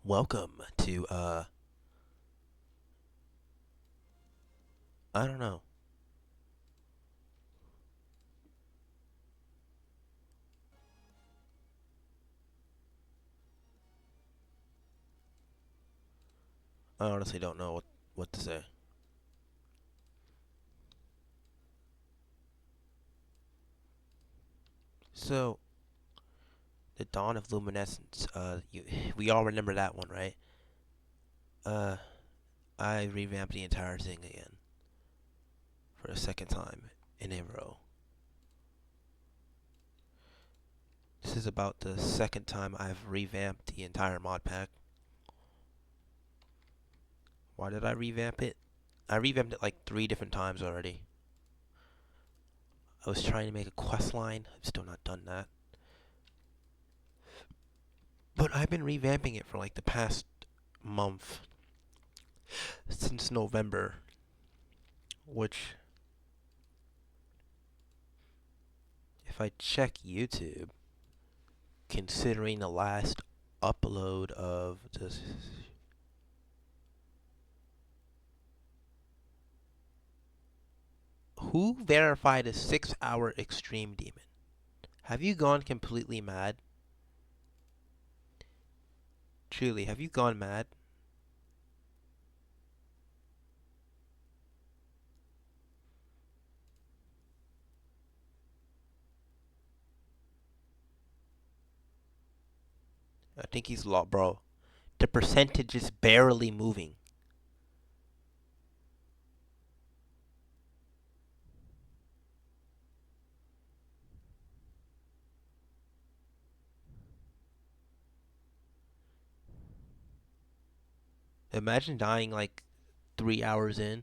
Welcome to, I don't know. I honestly don't know what to say. So, the dawn of luminescence, we all remember that one, right? Uh, I revamped the entire thing again for a second time in a row. This is about the second time I've revamped the entire mod pack. Why did I revamp it? I revamped it like 3 different times already. I was trying to make a quest line. I've still not done that. But I've been revamping it for like the past month, since November, which, if I check YouTube, considering the last upload of this, who verified a 6-hour extreme demon? Have you gone completely mad? Truly, have you gone mad? I think he's low, bro. The percentage is barely moving. Imagine dying like 3 hours in.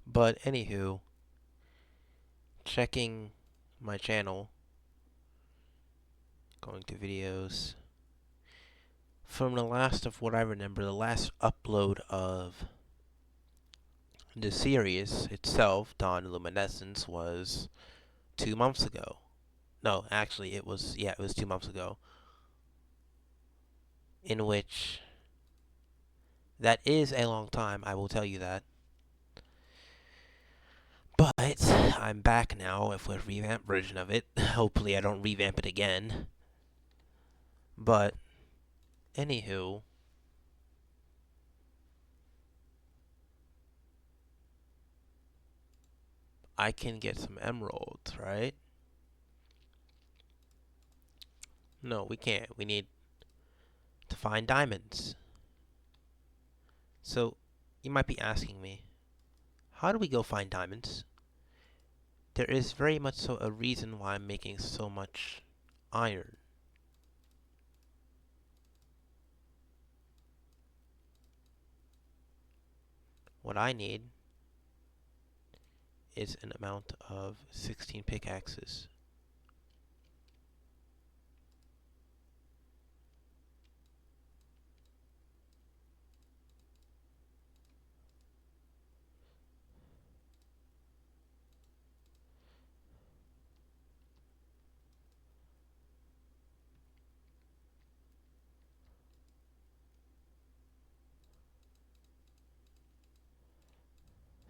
But anywho, checking my channel, going to videos. From the last of what I remember, the last upload of the series itself, Dawn Luminescence, was 2 months ago. No, actually, it was 2 months ago. In which, that is a long time, I will tell you that. But I'm back now with a revamped version of it. Hopefully, I don't revamp it again. But, anywho, I can get some emeralds, right? No, we can't. We need to find diamonds. So, you might be asking me, how do we go find diamonds? There is very much so a reason why I'm making so much iron. What I need is an amount of 16 pickaxes.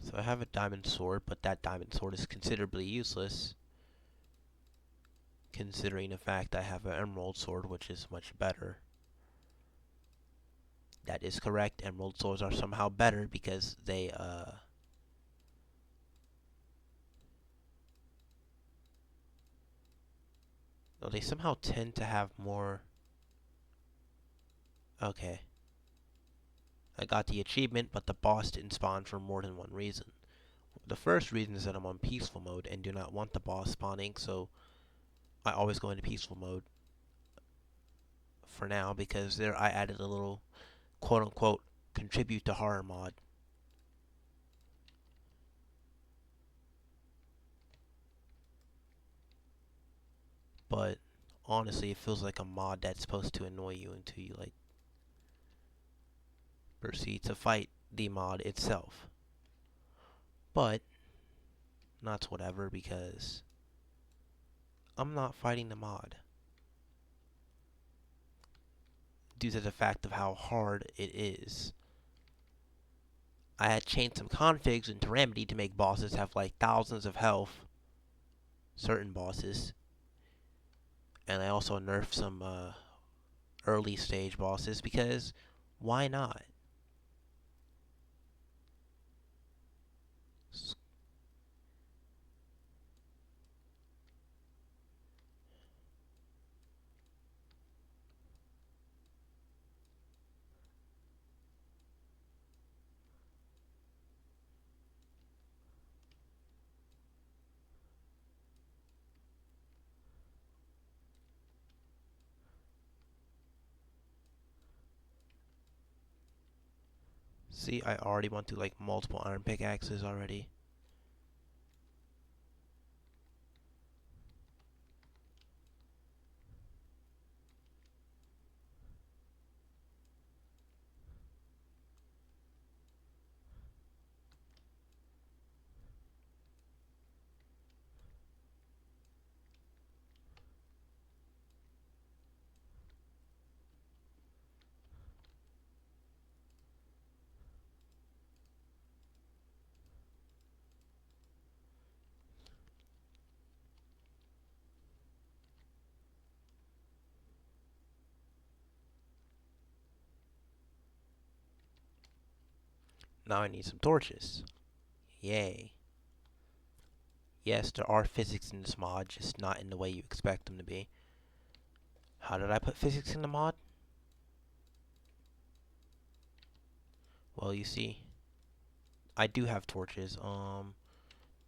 So I have a diamond sword, but that diamond sword is considerably useless, considering the fact I have an emerald sword, which is much better. That is correct. Emerald swords are somehow better because they somehow tend to have more. Okay. I got the achievement, but the boss didn't spawn for more than one reason. The first reason is that I'm on peaceful mode and do not want the boss spawning, so I always go into peaceful mode for now because there I added a little quote unquote contribute to horror mod. But honestly, it feels like a mod that's supposed to annoy you until you like proceed to fight the mod itself. But not whatever, because I'm not fighting the mod due to the fact of how hard it is. I had changed some configs in Remedy to make bosses have like thousands of health, certain bosses, and I also nerfed some early stage bosses because why not? See, I already went through like multiple iron pickaxes already. Now I need some torches. Yay. Yes, there are physics in this mod, just not in the way you expect them to be. How did I put physics in the mod? Well, you see, I do have torches.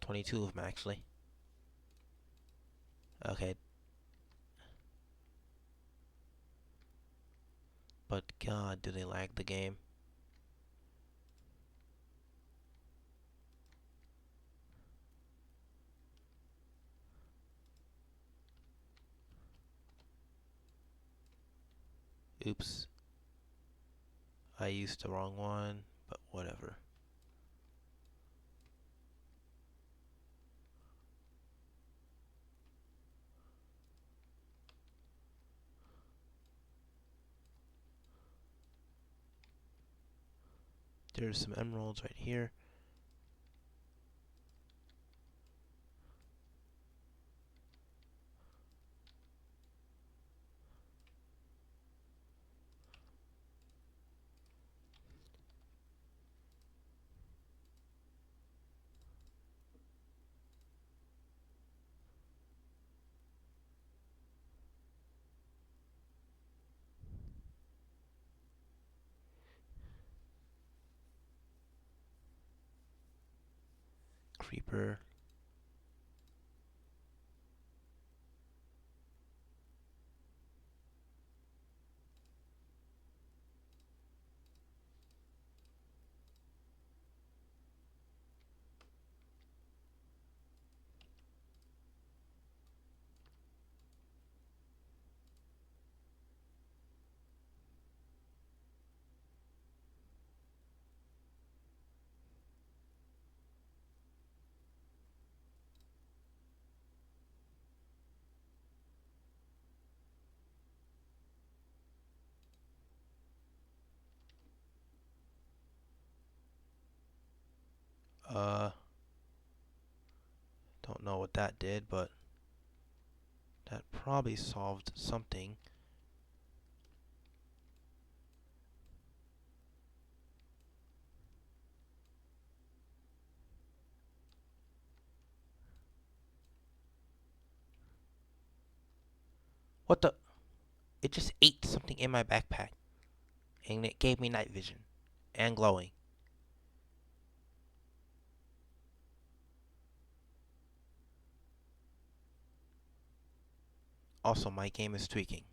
22 of them actually. Okay, but God, do they lag the game? Oops, I used the wrong one, but whatever. There's some emeralds right here. Creeper. Uh, don't know what that did, but that probably solved something. What the? It just ate something in my backpack, and it gave me night vision and glowing. Also, my game is tweaking.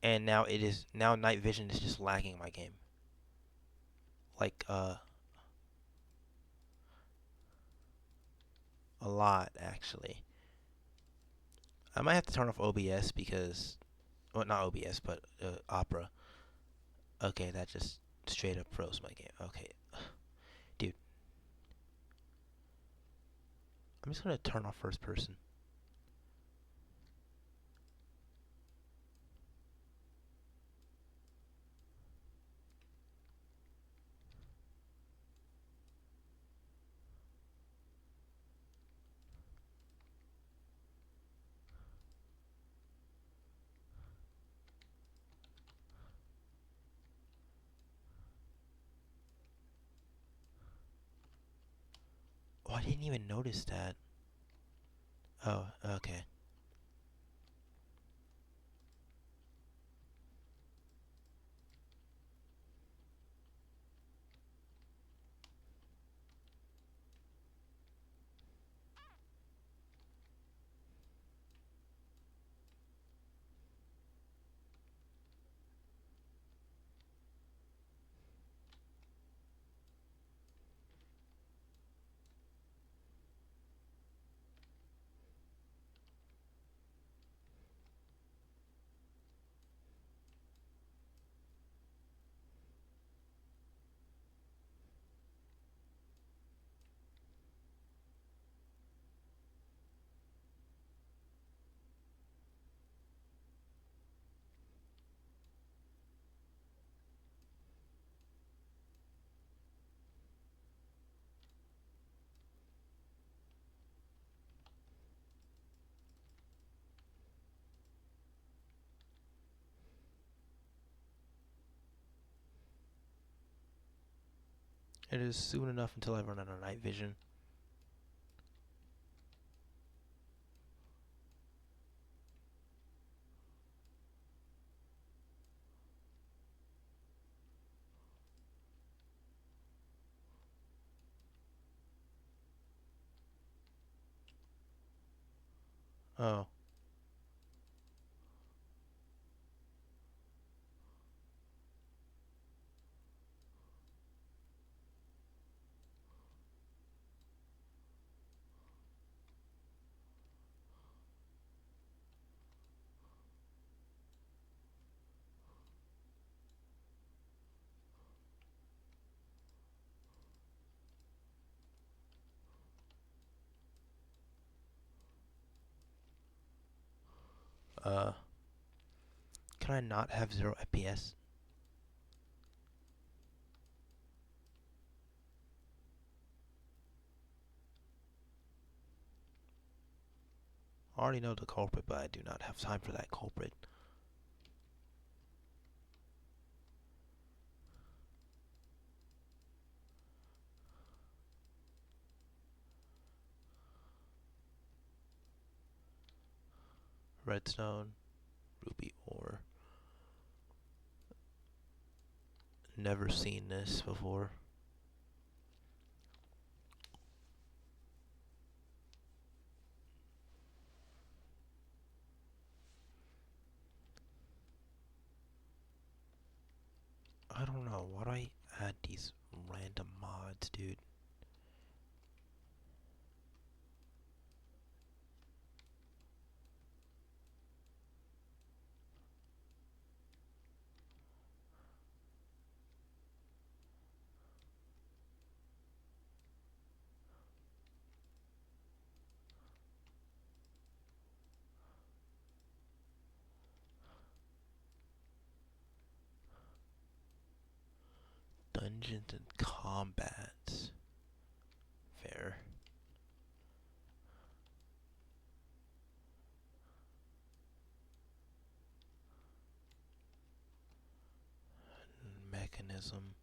And now night vision is just lagging my game. Like a lot actually. I might have to turn off OBS because well not OBS but Opera. Okay, that just straight up froze my game. Okay, dude, I'm just gonna turn off first person. Oh, I didn't even notice that. Oh, okay. It is soon enough until I run out of night vision. Oh, uh, can I not have 0 FPS? I already know the culprit, but I do not have time for that culprit. Redstone, ruby ore. Never seen this before. I don't know. Why do I add these random mods, dude? Dungeons and combats. Fair. Mechanism.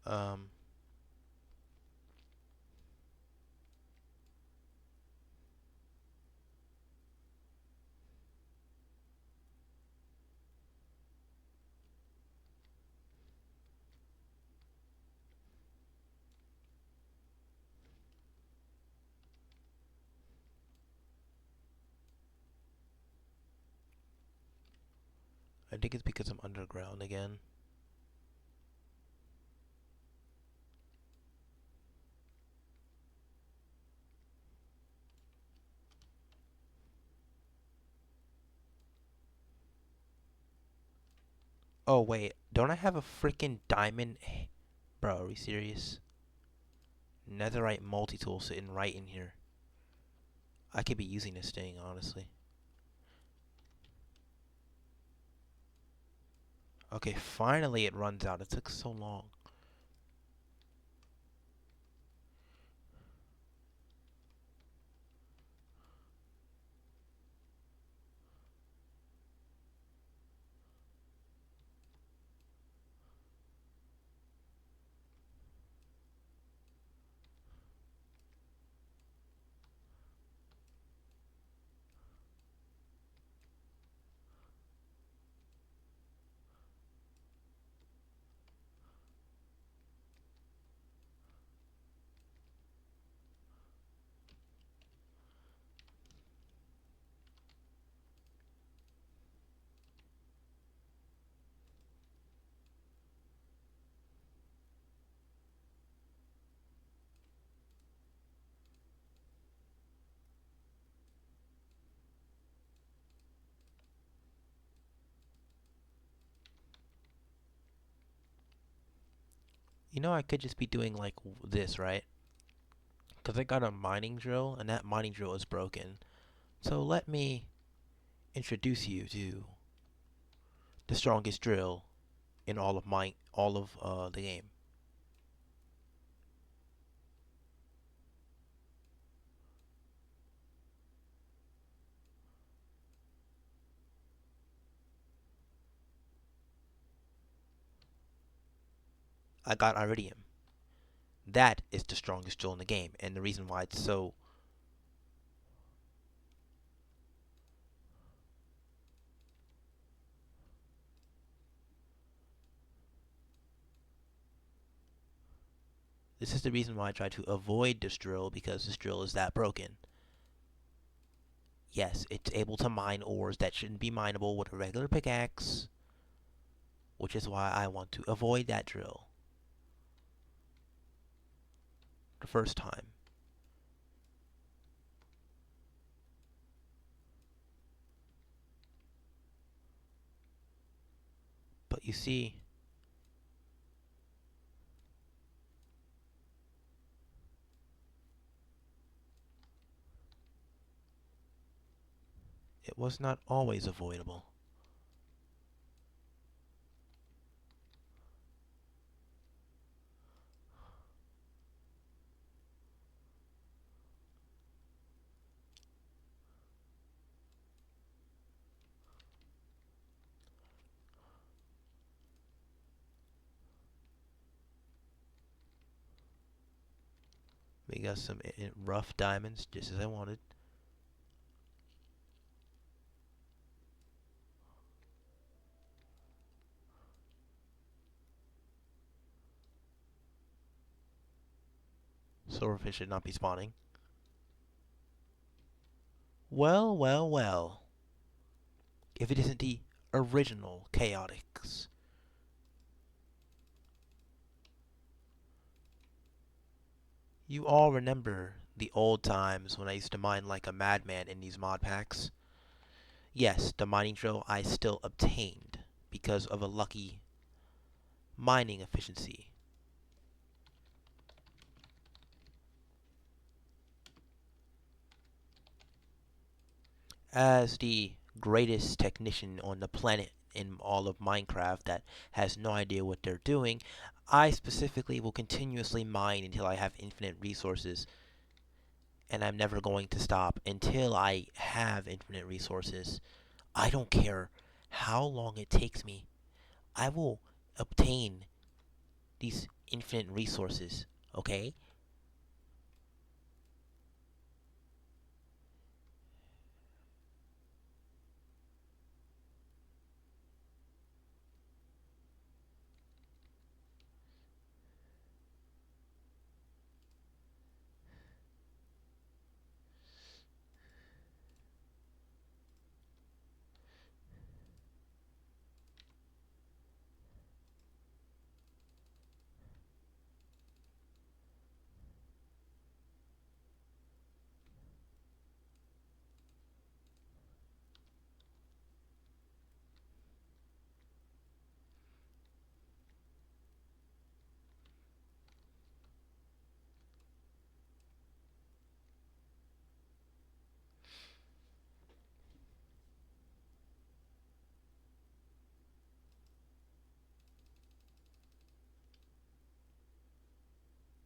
Um, I think it's because I'm underground again. Oh wait, don't I have a freaking diamond? Bro, are we serious? Netherite multi-tool sitting right in here. I could be using this thing, honestly. Okay, finally it runs out. It took so long. You know, I could just be doing like this, right? Because I got a mining drill, and that mining drill is broken. So let me introduce you to the strongest drill in all of the game. I got iridium. That is the strongest drill in the game, and the reason why it's so. This is the reason why I try to avoid this drill, because this drill is that broken. Yes, it's able to mine ores that shouldn't be mineable with a regular pickaxe, which is why I want to avoid that drill the first time. But you see, it was not always avoidable. We got some rough diamonds, just as I wanted. Silverfish should not be spawning. Well, well, well. If it isn't the original Chaotix. You all remember the old times when I used to mine like a madman in these mod packs. Yes, the mining drill I still obtained because of a lucky mining efficiency. As the greatest technician on the planet in all of Minecraft that has no idea what they're doing, I specifically will continuously mine until I have infinite resources, and I'm never going to stop until I have infinite resources. I don't care how long it takes me. I will obtain these infinite resources, okay?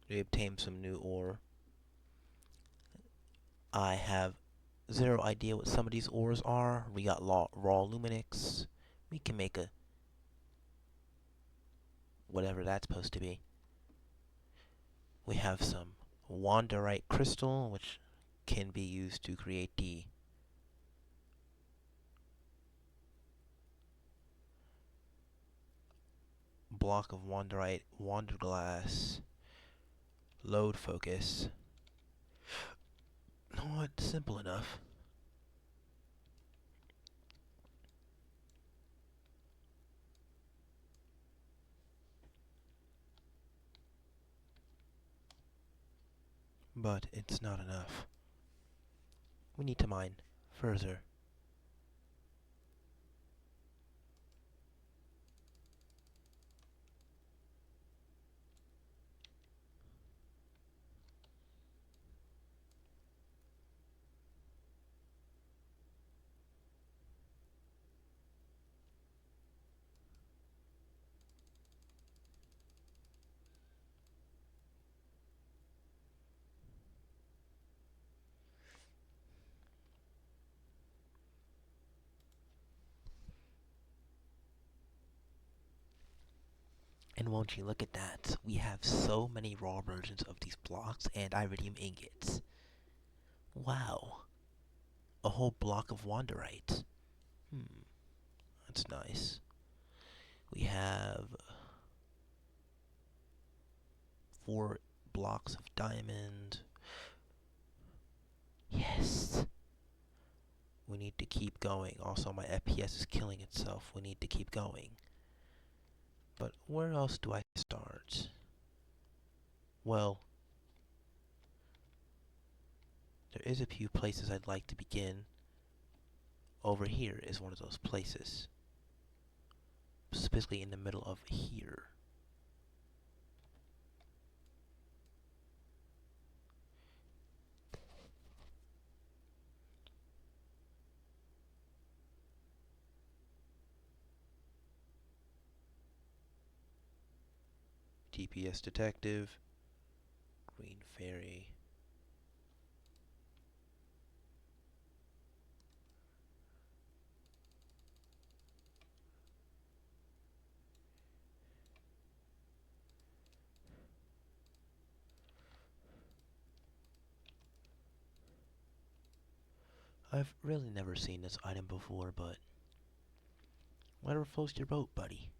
We obtained some new ore. I have zero idea what some of these ores are. We got raw Luminix. We can make a whatever that's supposed to be. We have some Wanderite crystal, which can be used to create the block of Wanderite, Wanderglass, load focus. No, it's simple enough. But it's not enough. We need to mine further. And won't you look at that? We have so many raw versions of these blocks and iridium ingots. Wow. A whole block of Wanderite. That's nice. We have 4 blocks of diamond. Yes. We need to keep going. Also, my FPS is killing itself. We need to keep going. But where else do I start? Well, there is a few places I'd like to begin. Over here is one of those places. Specifically in the middle of here. TPS Detective. Green Fairy. I've really never seen this item before, but whatever floats your boat, buddy.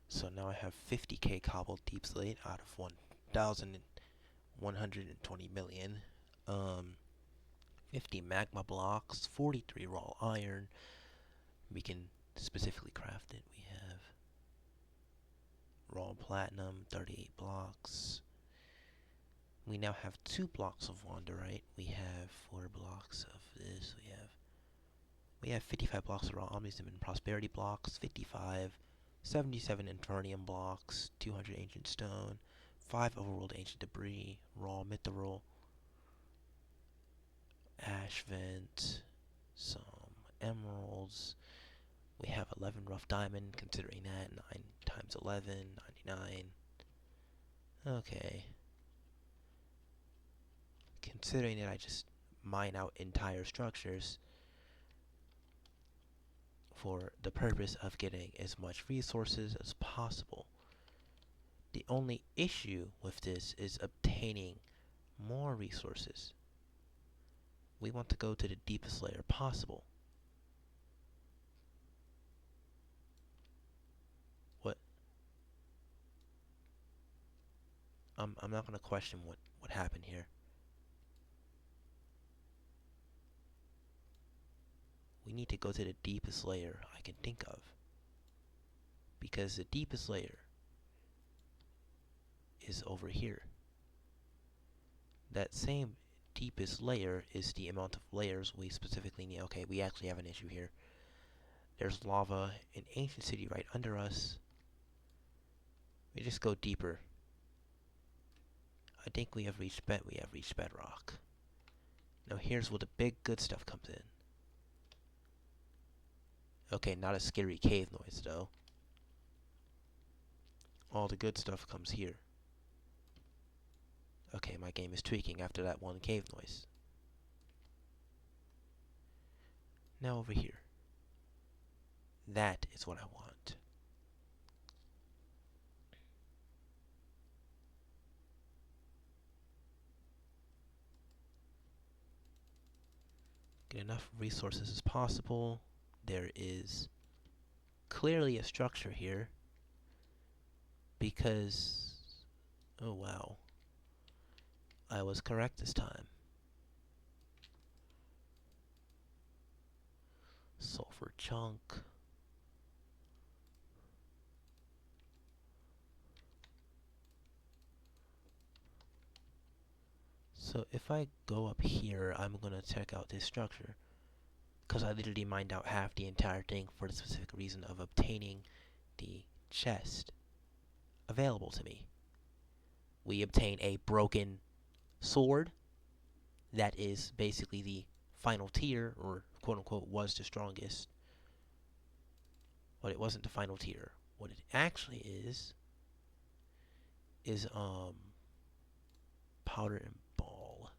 So now I have 50k cobbled deep slate out of 1,120 million. 50 magma blocks, 43 raw iron. We can specifically craft it. We have raw platinum, 38 blocks. We now have 2 blocks of Wanderite. We have 4 blocks of this. We have 55 blocks of raw omnism and prosperity blocks, 55, 77 Infernium blocks, 200 ancient stone, 5 overworld ancient debris, raw mithril, ash vent, some emeralds. We have 11 rough diamond, considering that 9 times 11, 99. Okay. considering that I just mine out entire structures for the purpose of getting as much resources as possible. The only issue with this is obtaining more resources. We want to go to the deepest layer possible. What? I'm not going to question what happened here. We need to go to the deepest layer I can think of. Because the deepest layer is over here. That same deepest layer is the amount of layers we specifically need. Okay, we actually have an issue here. There's lava, an ancient city right under us. We just go deeper. I think we have reached bedrock. Now here's where the big good stuff comes in. Okay, not a scary cave noise though. All the good stuff comes here. Okay, my game is tweaking after that one cave noise. Now over here. That is what I want. Get enough resources as possible. There is clearly a structure here because, oh wow, I was correct this time. Sulfur chunk. So if I go up here, I'm gonna check out this structure because I literally mined out half the entire thing for the specific reason of obtaining the chest available to me. We obtain a broken sword that is basically the final tier, or quote unquote was the strongest, but it wasn't the final tier. What it actually is powder and ball.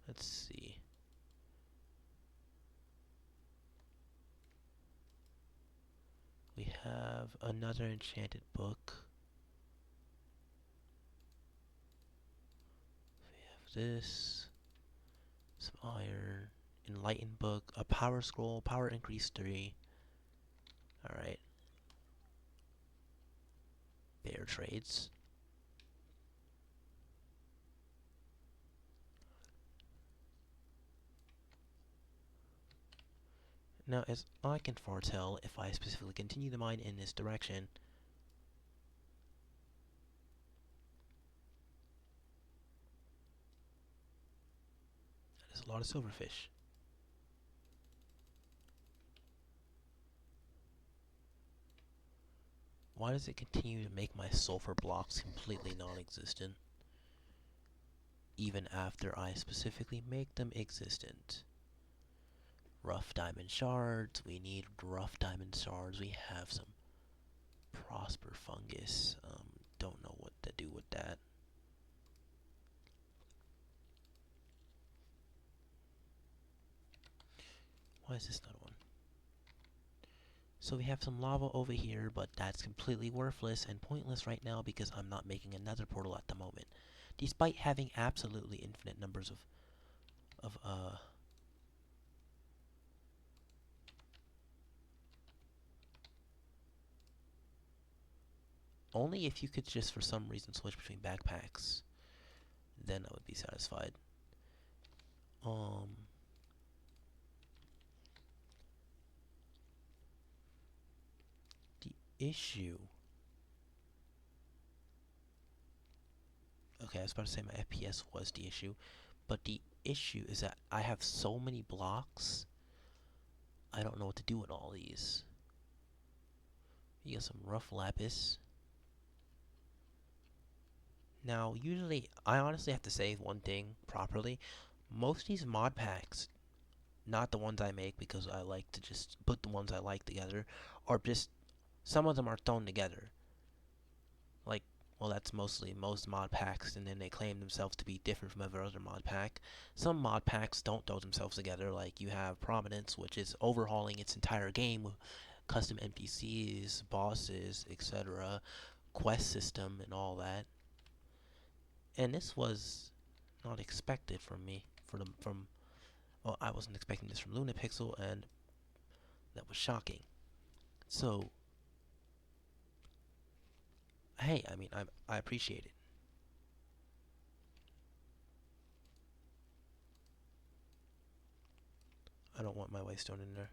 Let's see. We have another enchanted book. We have this, some iron, enlightened book, a power scroll, power increase 3. Alright. Bear trades. Now, as I can foretell, if I specifically continue the mine in this direction, there's a lot of silverfish. Why does it continue to make my sulfur blocks completely non-existent, even after I specifically make them existent? Rough diamond shards. We need rough diamond shards. We have some prosper fungus. Don't know what to do with that. Why is this not one? So we have some lava over here, but that's completely worthless and pointless right now because I'm not making another portal at the moment. Despite having absolutely infinite numbers of only if you could just for some reason switch between backpacks, then I would be satisfied. The issue. Okay, I was about to say my FPS was the issue, but the issue is that I have so many blocks. I don't know what to do with all these. You got some rough lapis. Now, usually, I honestly have to say one thing properly. Most of these mod packs, not the ones I make because I like to just put the ones I like together, or just some of them are thrown together. Like well, that's mostly most mod packs, and then they claim themselves to be different from every other mod pack. Some mod packs don't throw themselves together, like you have Prominence, which is overhauling its entire game with custom NPCs, bosses, etc., quest system, and all that. And this was not expected from me. From well, I wasn't expecting this from Lunapixel, and that was shocking. So, hey, I mean, I appreciate it. I don't want my waystone in there.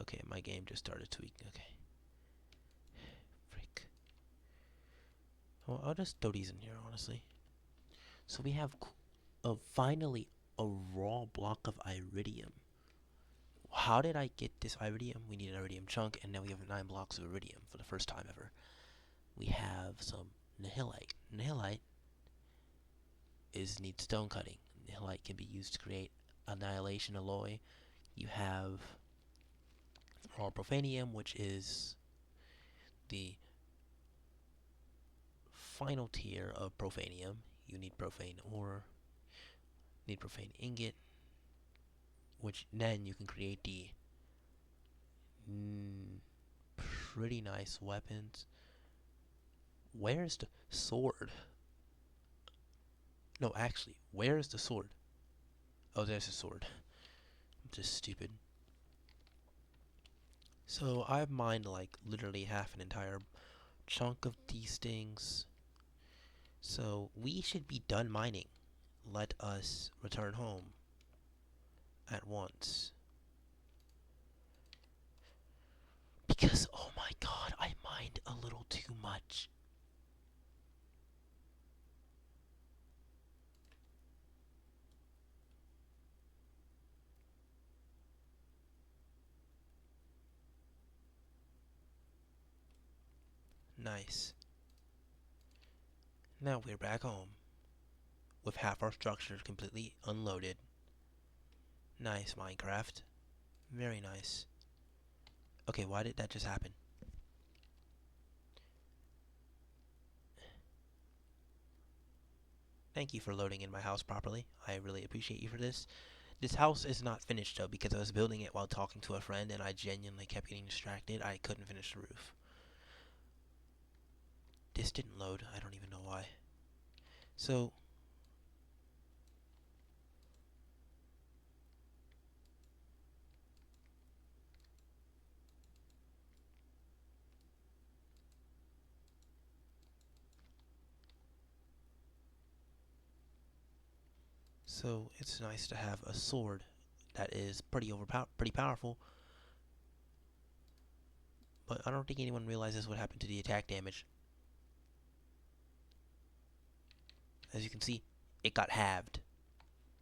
Okay, my game just started tweaking. Okay. Freak. Well, I'll just throw these in here, honestly. So we have finally a raw block of iridium. How did I get this iridium? We need an iridium chunk, and now we have 9 blocks of iridium for the first time ever. We have some nihilite. Nihilite needs stone cutting. Nihilite can be used to create annihilation alloy. You have raw profanium, which is the final tier of profanium. You need profane ore, need profane ingot, which then you can create the pretty nice weapons. Where's the sword? No, actually, where's the sword? Oh, there's the sword. I'm just stupid. So I've mined like literally half an entire chunk of these things. So we should be done mining. Let us return home at once. Because, oh my god, I mined a little too much. Nice. Now we're back home. With half our structure completely unloaded. Nice, Minecraft. Very nice. Okay, why did that just happen? Thank you for loading in my house properly. I really appreciate you for this. This house is not finished though because I was building it while talking to a friend and I genuinely kept getting distracted. I couldn't finish the roof. This didn't load. I don't even know why. So, it's nice to have a sword that is pretty powerful, but I don't think anyone realizes what happened to the attack damage. As you can see, it got halved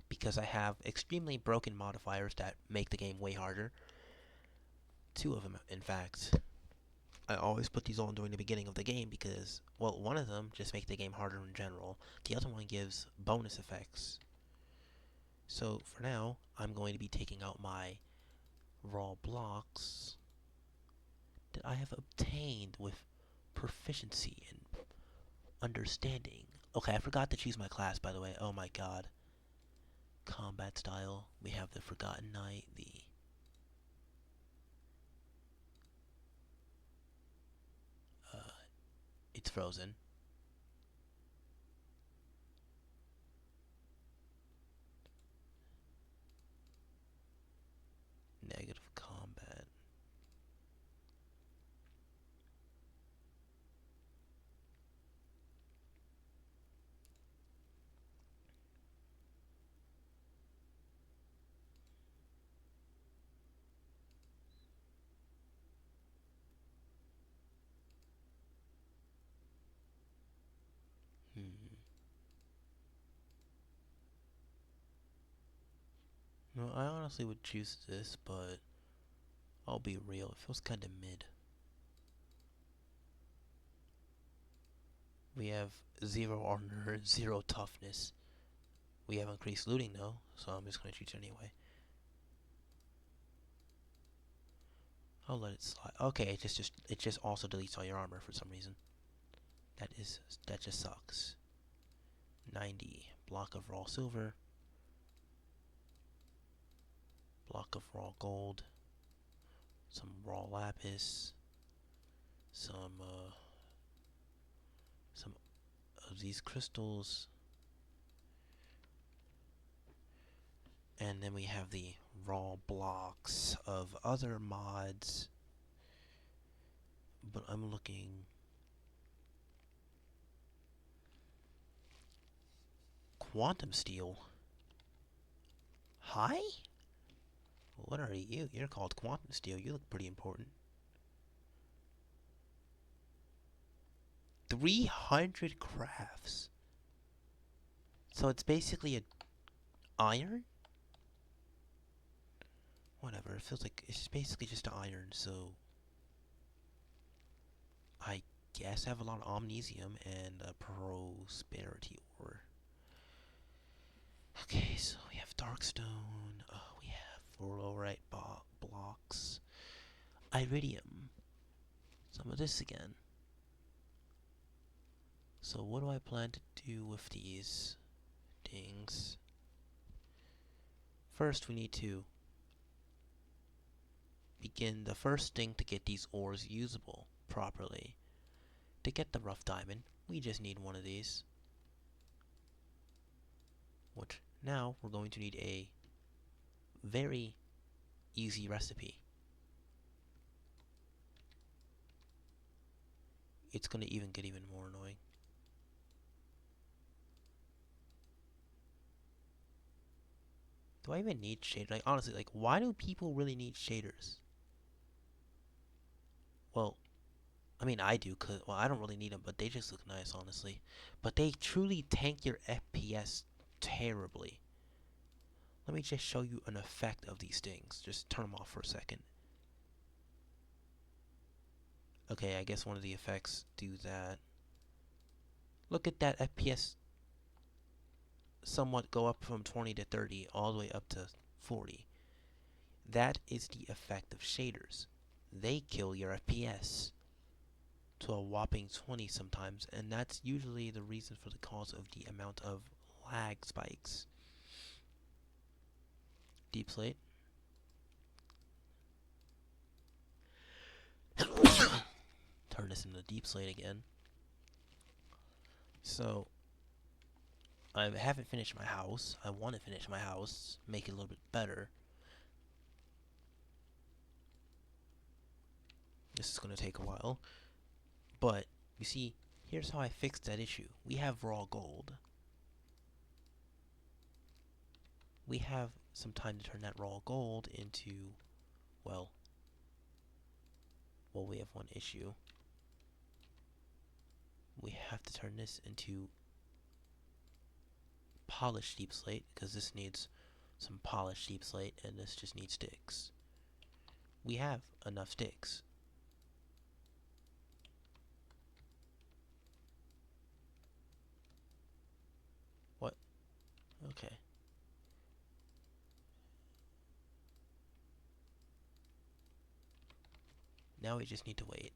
because I have extremely broken modifiers that make the game way harder. 2 of them, in fact. I always put these on during the beginning of the game because, well, one of them just makes the game harder in general. The other one gives bonus effects. So for now, I'm going to be taking out my raw blocks that I have obtained with proficiency and understanding. Okay, I forgot to choose my class, by the way. Oh my god. Combat style. We have the Forgotten Knight, uh, it's frozen. Negative combat. Hmm. No, I honestly would choose this, but I'll be real, it feels kinda mid. We have 0 honor, 0 toughness. We have increased looting though, so I'm just gonna choose it anyway. I'll let it slide. Okay, it just also deletes all your armor for some reason. That just sucks. 90 block of raw silver, block of raw gold, some raw lapis, some of these crystals, and then we have the raw blocks of other mods. But I'm looking. Quantum steel. Hi? What are you? You're called quantum steel. You look pretty important. 300 crafts. So it's basically a iron? Whatever. It feels like it's basically just an iron, so I guess I have a lot of omnesium and prosperity ore. Okay, so we have darkstone. We have fluorite blocks. Iridium. Some of this again. So what do I plan to do with these things? First, we need to begin the first thing to get these ores usable properly. To get the rough diamond, we just need one of these. Which now we're going to need a very easy recipe. It's going to get even more annoying. Do I even need shaders? Like, honestly, like, why do people really need shaders? Well, I mean, I do, cause, well, I don't really need them, but they just look nice, honestly. But they truly tank your FPS terribly. Let me just show you an effect of these things. Just turn them off for a second. Okay, I guess one of the effects do that. Look at that FPS somewhat go up from 20 to 30 all the way up to 40. That is the effect of shaders. They kill your FPS to a whopping 20 sometimes, and that's usually the reason for the cause of the amount of lag spikes. Deep slate. Turn this into deep slate again. So, I haven't finished my house. I want to finish my house, make it a little bit better. This is going to take a while. But, you see, here's how I fixed that issue. We have raw gold. We have some time to turn that raw gold into, well, we have one issue. We have to turn this into polished deep slate, because this needs some polished deep slate, and this just needs sticks. We have enough sticks. What? Okay. Now we just need to wait.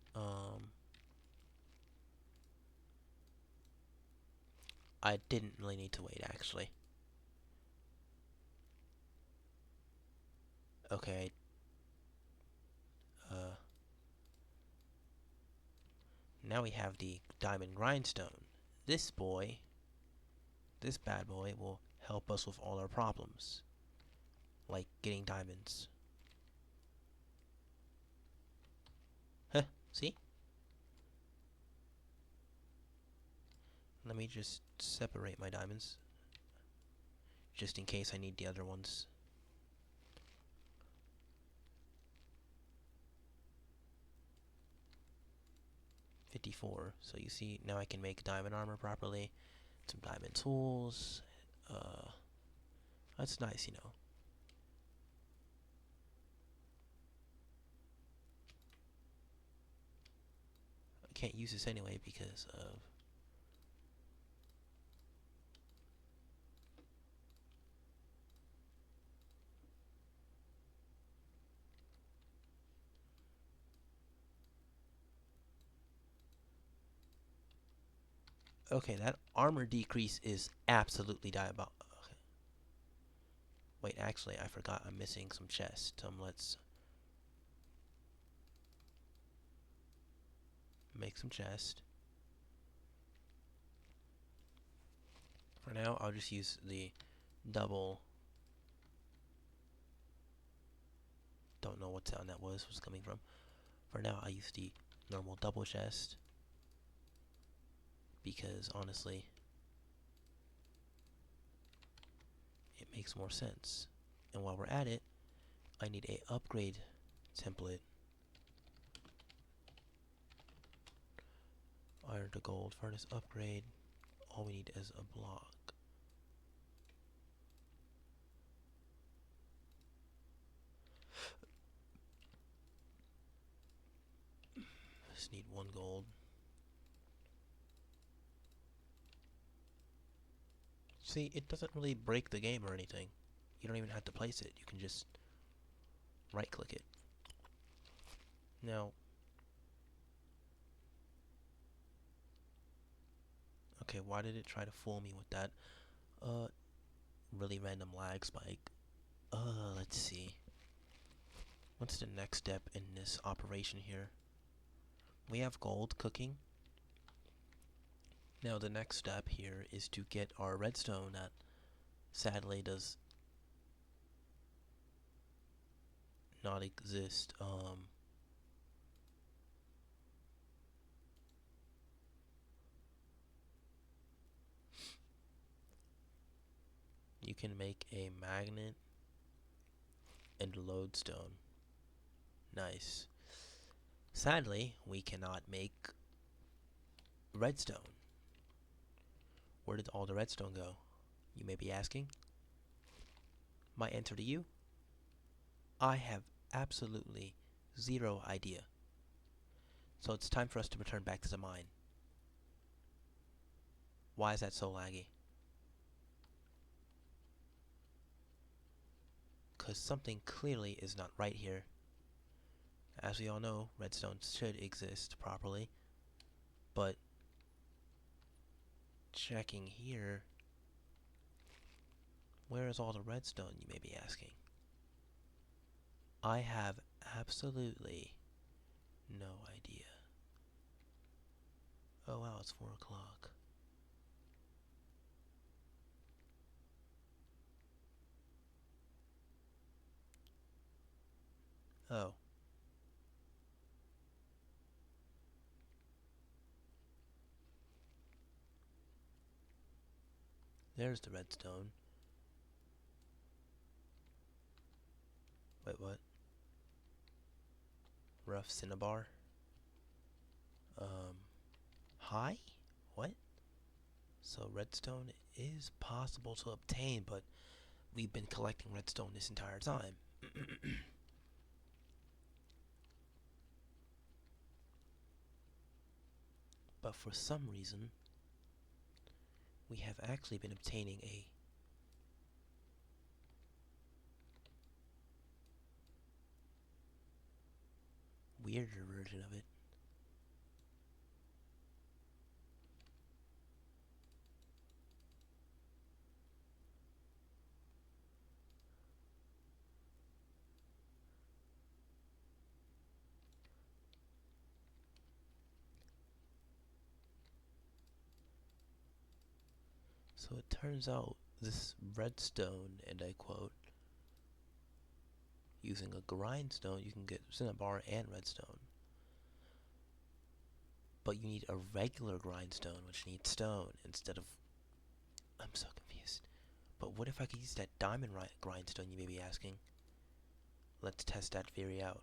I didn't really need to wait, actually. Okay. Now we have the diamond grindstone. This bad boy, will help us with all our problems. Like getting diamonds. Huh, see? Let me just separate my diamonds, just in case I need the other ones. $54. So you see, now I can make diamond armor properly. Some diamond tools. That's nice, you know. I can't use this anyway because of... Okay, that armor decrease is absolutely diabolical. Okay. Wait, actually, I forgot I'm missing some chests. Let's make some chests. For now, I'll just use the double. Don't know what sound that was coming from. For now, I use the normal double chest because honestly, it makes more sense. And while we're at it, I need a upgrade template. Iron to gold furnace upgrade. All we need is a block. Just need 1 gold. See, it doesn't really break the game or anything. You don't even have to place it. You can just right click it. Now, okay, why did it try to fool me with that? Really random lag spike. Let's see. What's the next step in this operation here? We have gold cooking. Now the next step here is to get our redstone that sadly does not exist. You can make a magnet and lodestone. Nice. Sadly, we cannot make redstone. Where did all the redstone go? You may be asking. My answer to you? I have absolutely zero idea. So it's time for us to return back to the mine. Why is that so laggy? Because something clearly is not right here. As we all know, redstone should exist properly, but checking here, where is all the redstone, you may be asking? I have absolutely no idea. Oh wow, it's 4 o'clock. Oh. There's the redstone. Wait, what? Rough cinnabar? High? What? So redstone is possible to obtain, but we've been collecting redstone this entire time. But for some reason, we have actually been obtaining a weirder version of it. So it turns out this redstone, and I quote, using a grindstone you can get cinnabar and redstone. But you need a regular grindstone which needs stone instead of... I'm so confused. But what if I could use that diamond grindstone, you may be asking? Let's test that theory out.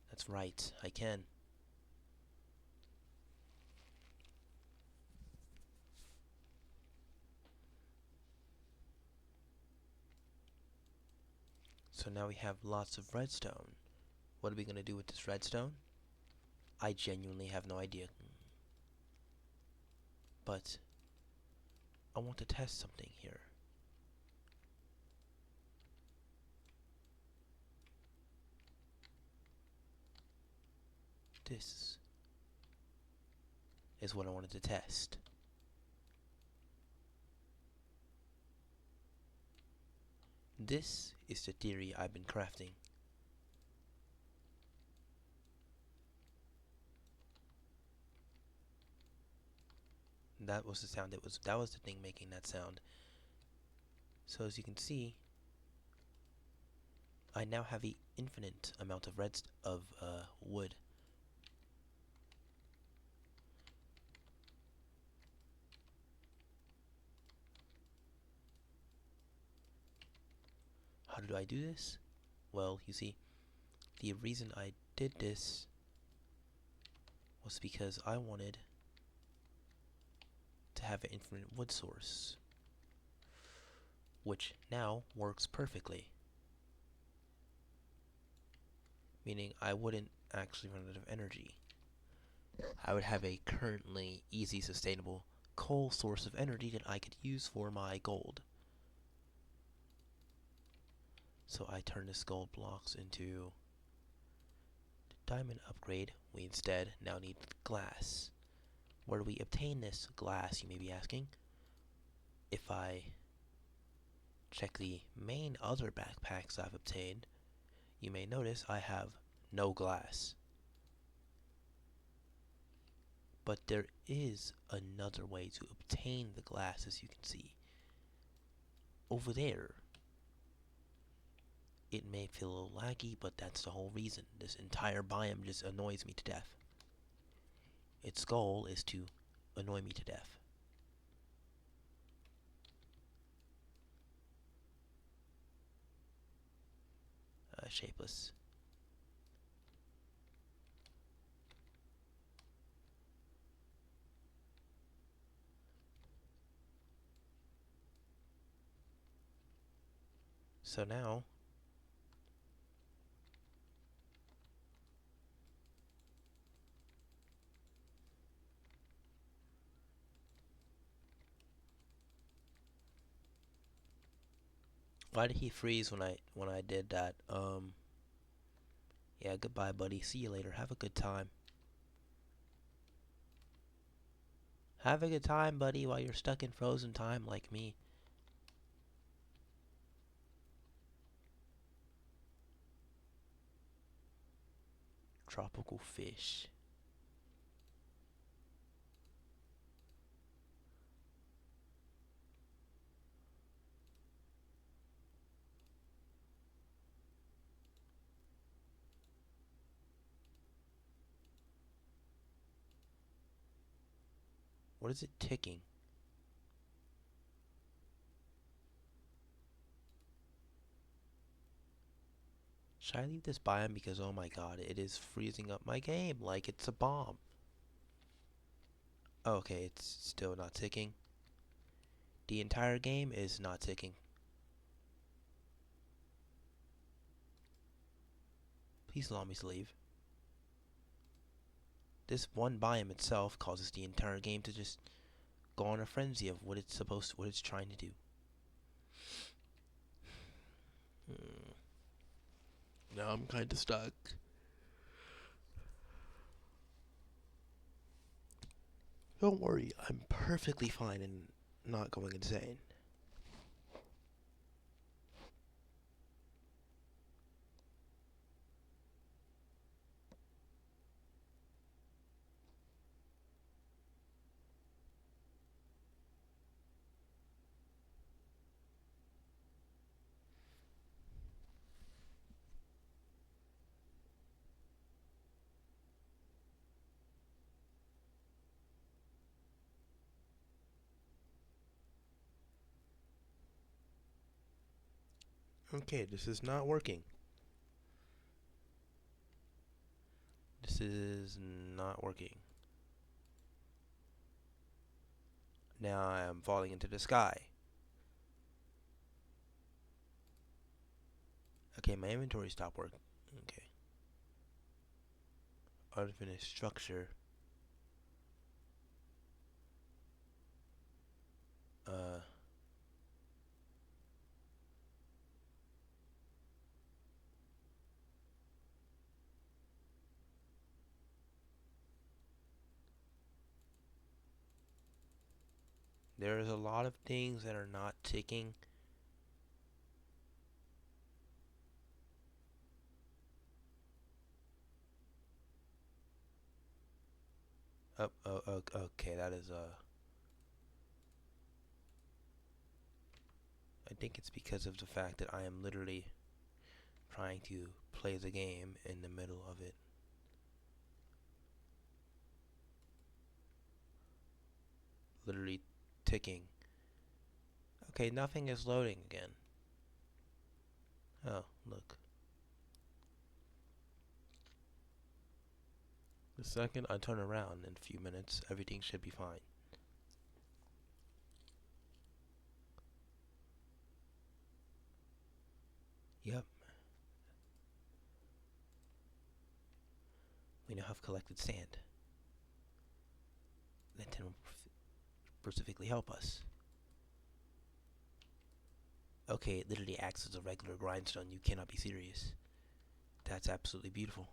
That's right, I can. So now we have lots of redstone. What are we going to do with this redstone? I genuinely have no idea. But I want to test something here. This is what I wanted to test. This is the theory I've been crafting. That was the sound. That was the thing making that sound. So as you can see, I now have an infinite amount of wood. How do I do this? Well, you see, the reason I did this was because I wanted to have an infinite wood source, which now works perfectly. Meaning I wouldn't actually run out of energy. I would have a currently easy sustainable coal source of energy that I could use for my gold. So I turn this gold blocks into diamond upgrade. We instead now need glass. Where do we obtain this glass, you may be asking? If I check the main other backpacks I've obtained, you may notice I have no glass. But there is another way to obtain the glass, as you can see. Over there. It may feel a little laggy, but that's the whole reason. This entire biome just annoys me to death. Its goal is to annoy me to death. Shapeless. So now, why did he freeze when I did that? Yeah, goodbye, buddy. See you later. Have a good time. Have a good time, buddy, while you're stuck in frozen time like me. Tropical fish. What is it ticking? Should I leave this biome because, oh my god, it is freezing up my game like it's a bomb. Oh, okay, it's still not ticking. The entire game is not ticking. Please allow me to leave. This one biome itself causes the entire game to just go on a frenzy of what it's trying to do. Now I'm kinda stuck. Don't worry, I'm perfectly fine and not going insane. Okay, this is not working. This is not working. Now I am falling into the sky. Okay, my inventory stopped working. Okay. Unfinished structure. Uh. There's a lot of things that are not ticking. Okay, that is I think it's because of the fact that I am literally trying to play the game in the middle of it. Literally ticking. Okay, nothing is loading again. Oh, look. The second I turn around in a few minutes, everything should be fine. Yep. We now have collected sand. That will specifically help us. Okay, it literally acts as a regular grindstone. You cannot be serious. That's absolutely beautiful.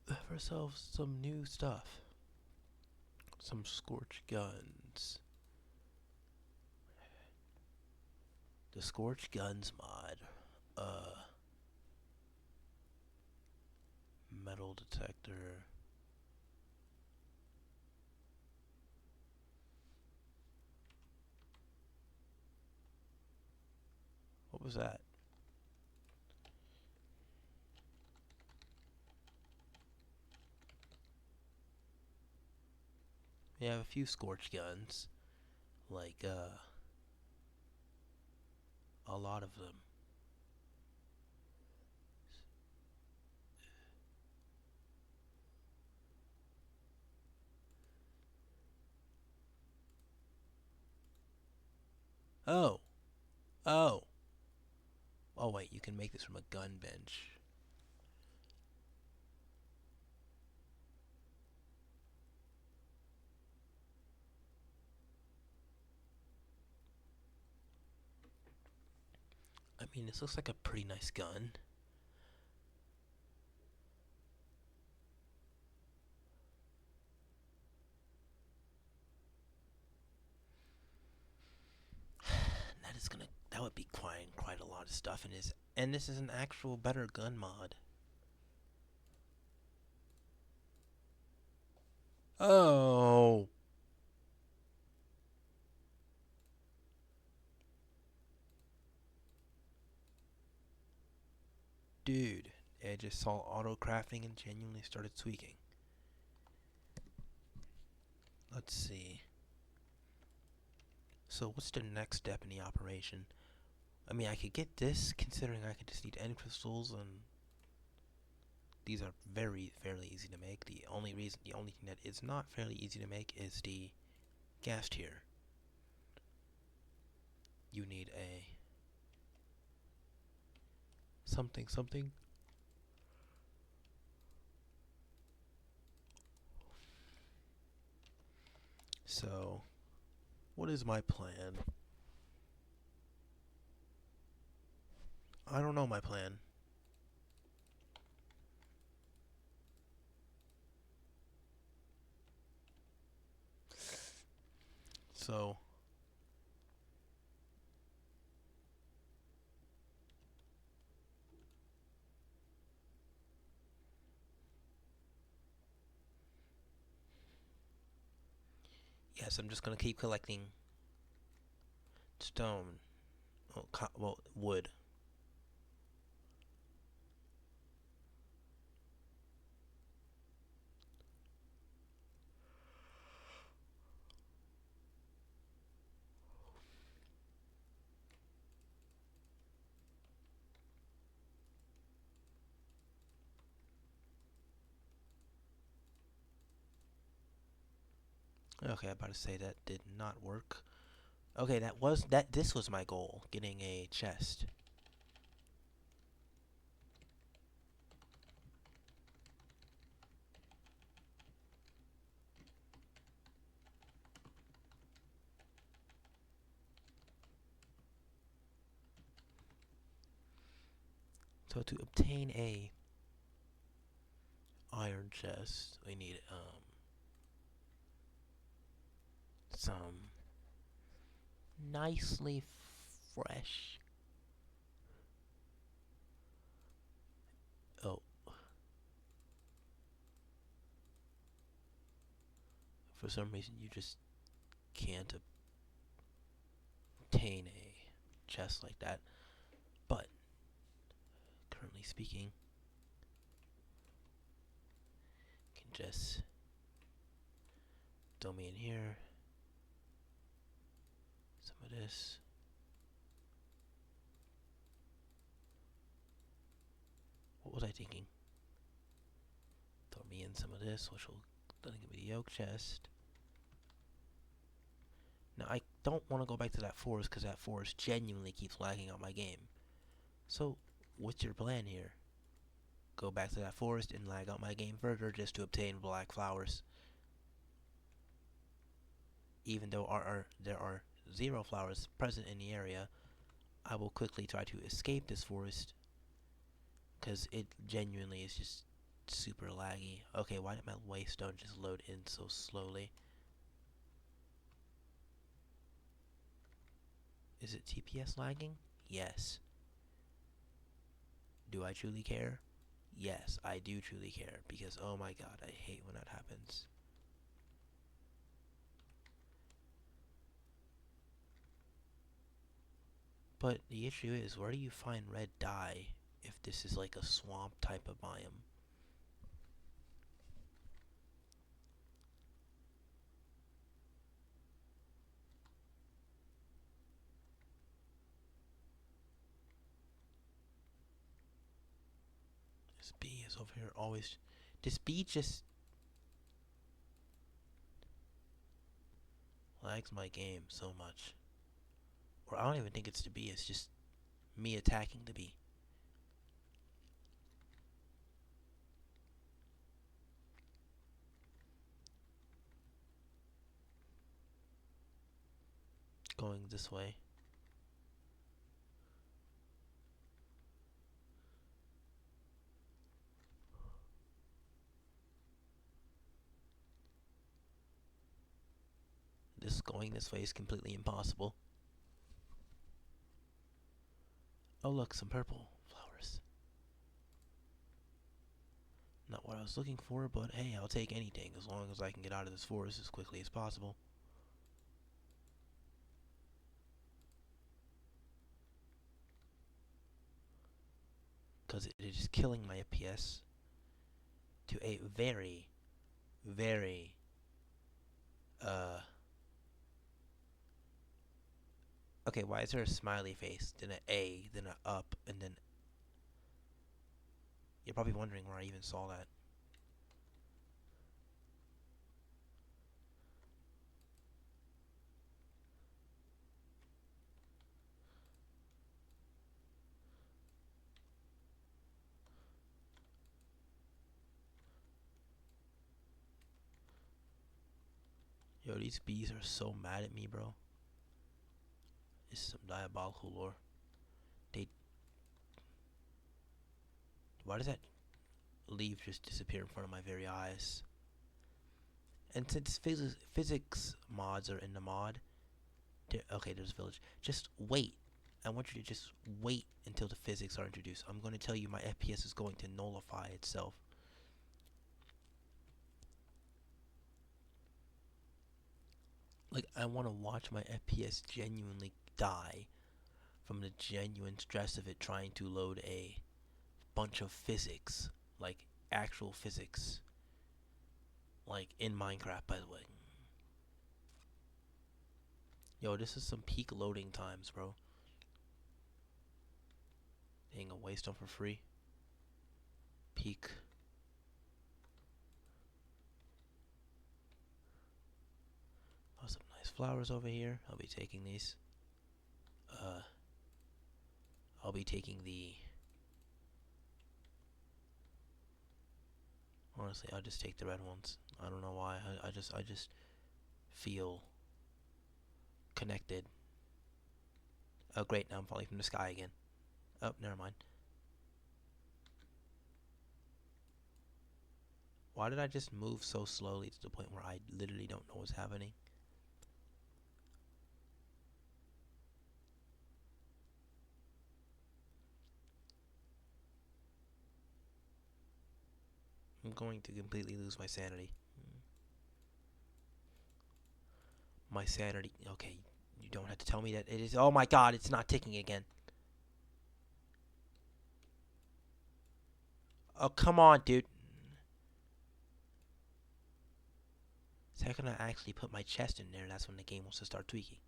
Have ourselves some new stuff. Some scorch guns. The scorch guns mod. Metal detector. What was that? We have a few scorch guns. Like, a lot of them. Oh. Oh. Oh, wait, you can make this from a gun bench. I mean, this looks like a pretty nice gun. That would be quite a lot of stuff in this. And this is an actual better gun mod. Oh. Dude, I just saw auto crafting and genuinely started tweaking. Let's see. So what's the next step in the operation? I mean, I could get this, considering I could just need end crystals, and these are fairly easy to make. The only thing that is not fairly easy to make is the gas tier. You need a something. So, what is my plan? I don't know my plan. So, yes, I'm just gonna keep collecting stone. Well, wood. Okay, I'm about to say that did not work. Okay, this was my goal, getting a chest. So to obtain a iron chest, we need some nicely fresh. Oh, for some reason you just can't obtain a chest like that. But currently speaking, you can just throw me in here. Some of this. What was I thinking? Throw me in some of this, which will then give me the oak chest. Now I don't want to go back to that forest because that forest genuinely keeps lagging out my game. So, what's your plan here? Go back to that forest and lag out my game further just to obtain black flowers. Even though there are 0 flowers present in the area, I will quickly try to escape this forest because it genuinely is just super laggy. Okay, why did my waystone just load in so slowly? Is it TPS lagging? Yes. Do I truly care? Yes, I do truly care because oh my god, I hate when that happens. But the issue is, where do you find red dye if this is like a swamp type of biome? This bee is over here always. This bee just lags my game so much. Or I don't even think it's the bee, it's just me attacking the bee. Going this way. This going this way is completely impossible. Oh look, some purple flowers. Not what I was looking for, but hey, I'll take anything as long as I can get out of this forest as quickly as possible. Because it is killing my FPS to a very, very, uh... Okay, why is there a smiley face, then an A, then an up, and then... You're probably wondering where I even saw that. Yo, these bees are so mad at me, bro. This is some diabolical lore. They... Why does that leaf just disappear in front of my very eyes? And since physics mods are in the mod... Okay, there's a village. Just wait. I want you to just wait until the physics are introduced. I'm going to tell you my FPS is going to nullify itself. Like, I want to watch my FPS genuinely die from the genuine stress of it trying to load a bunch of physics. Like, actual physics. Like, in Minecraft, by the way. Yo, this is some peak loading times, bro. Dang, a waste on for free. Peak. There's flowers over here. I'll be taking these. Uh, I'll be taking the... Honestly, I'll just take the red ones. I don't know why. I just feel connected. Oh, great. Now I'm falling from the sky again. Oh, never mind. Why did I just move so slowly to the point where I literally don't know what's happening? I'm going to completely lose my sanity. My sanity. Okay, you don't have to tell me that it is. Oh my god, it's not ticking again. Oh, come on, dude. The second I actually put my chest in there, that's when the game wants to start tweaking.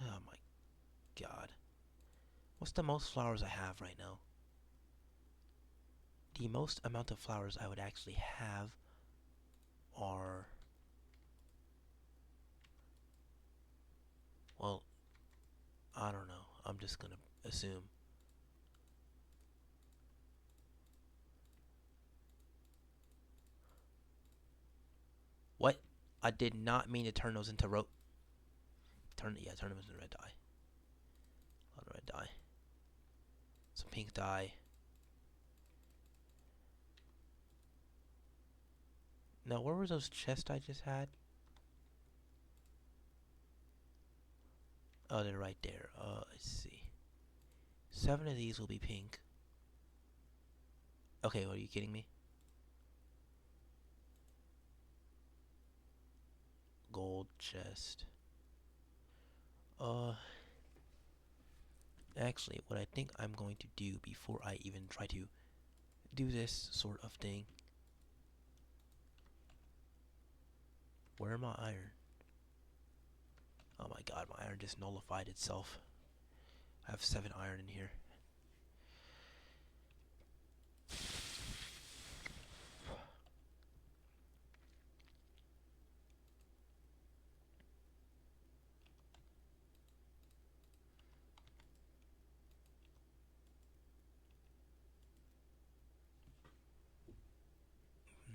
Oh my god. What's the most flowers I have right now? The most amount of flowers I would actually have are... Well, I don't know. I'm just gonna assume. What? I did not mean to turn those into rope. Turn them into red dye. A lot of red dye. Some pink dye. Now, where were those chests I just had? Oh, they're right there. Let's see. 7 of these will be pink. Okay, are you kidding me? Gold chest. Actually, what I think I'm going to do before I even try to do this sort of thing. Where am I iron? Oh my god, my iron just nullified itself. I have 7 iron in here.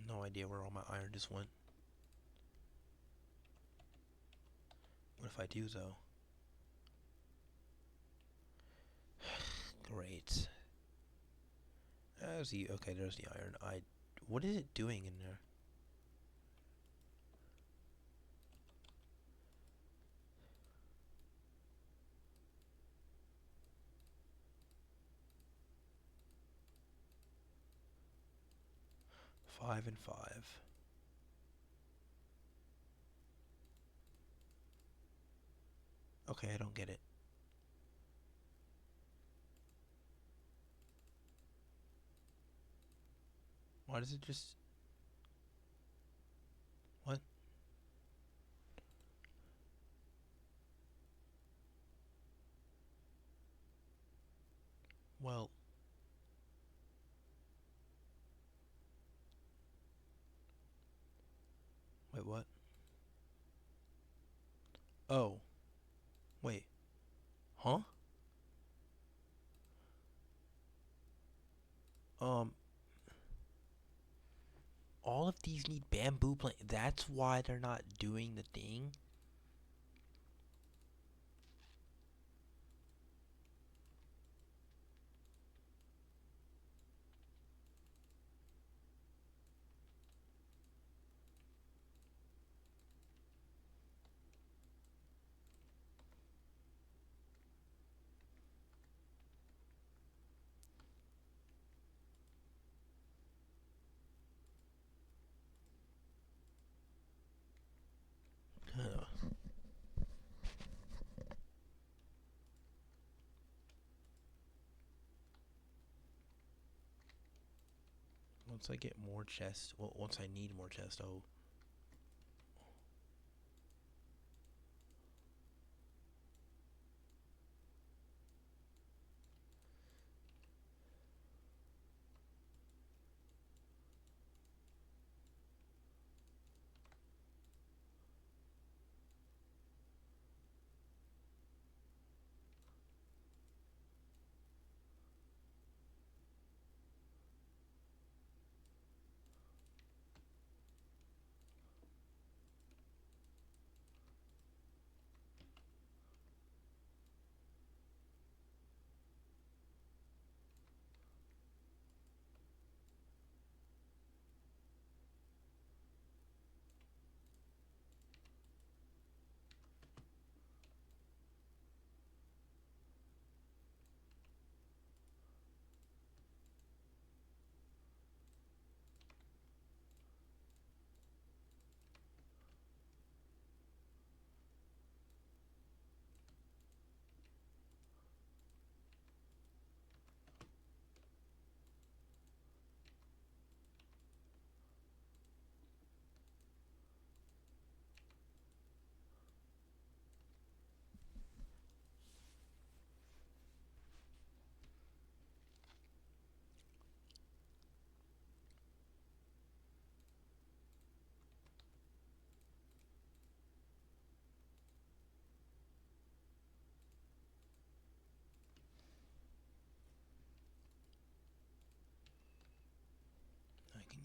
No idea where all my iron just went. What if I do, though? Great. There's the... Okay, there's the iron. What is it doing in there? Five and 5. Okay, I don't get it. Why does it just... What? Well... Wait, what? Oh. Wait. Huh? Um... All of these need bamboo plank. That's why they're not doing the thing? Once I get more chests, well, once I need more chests, oh.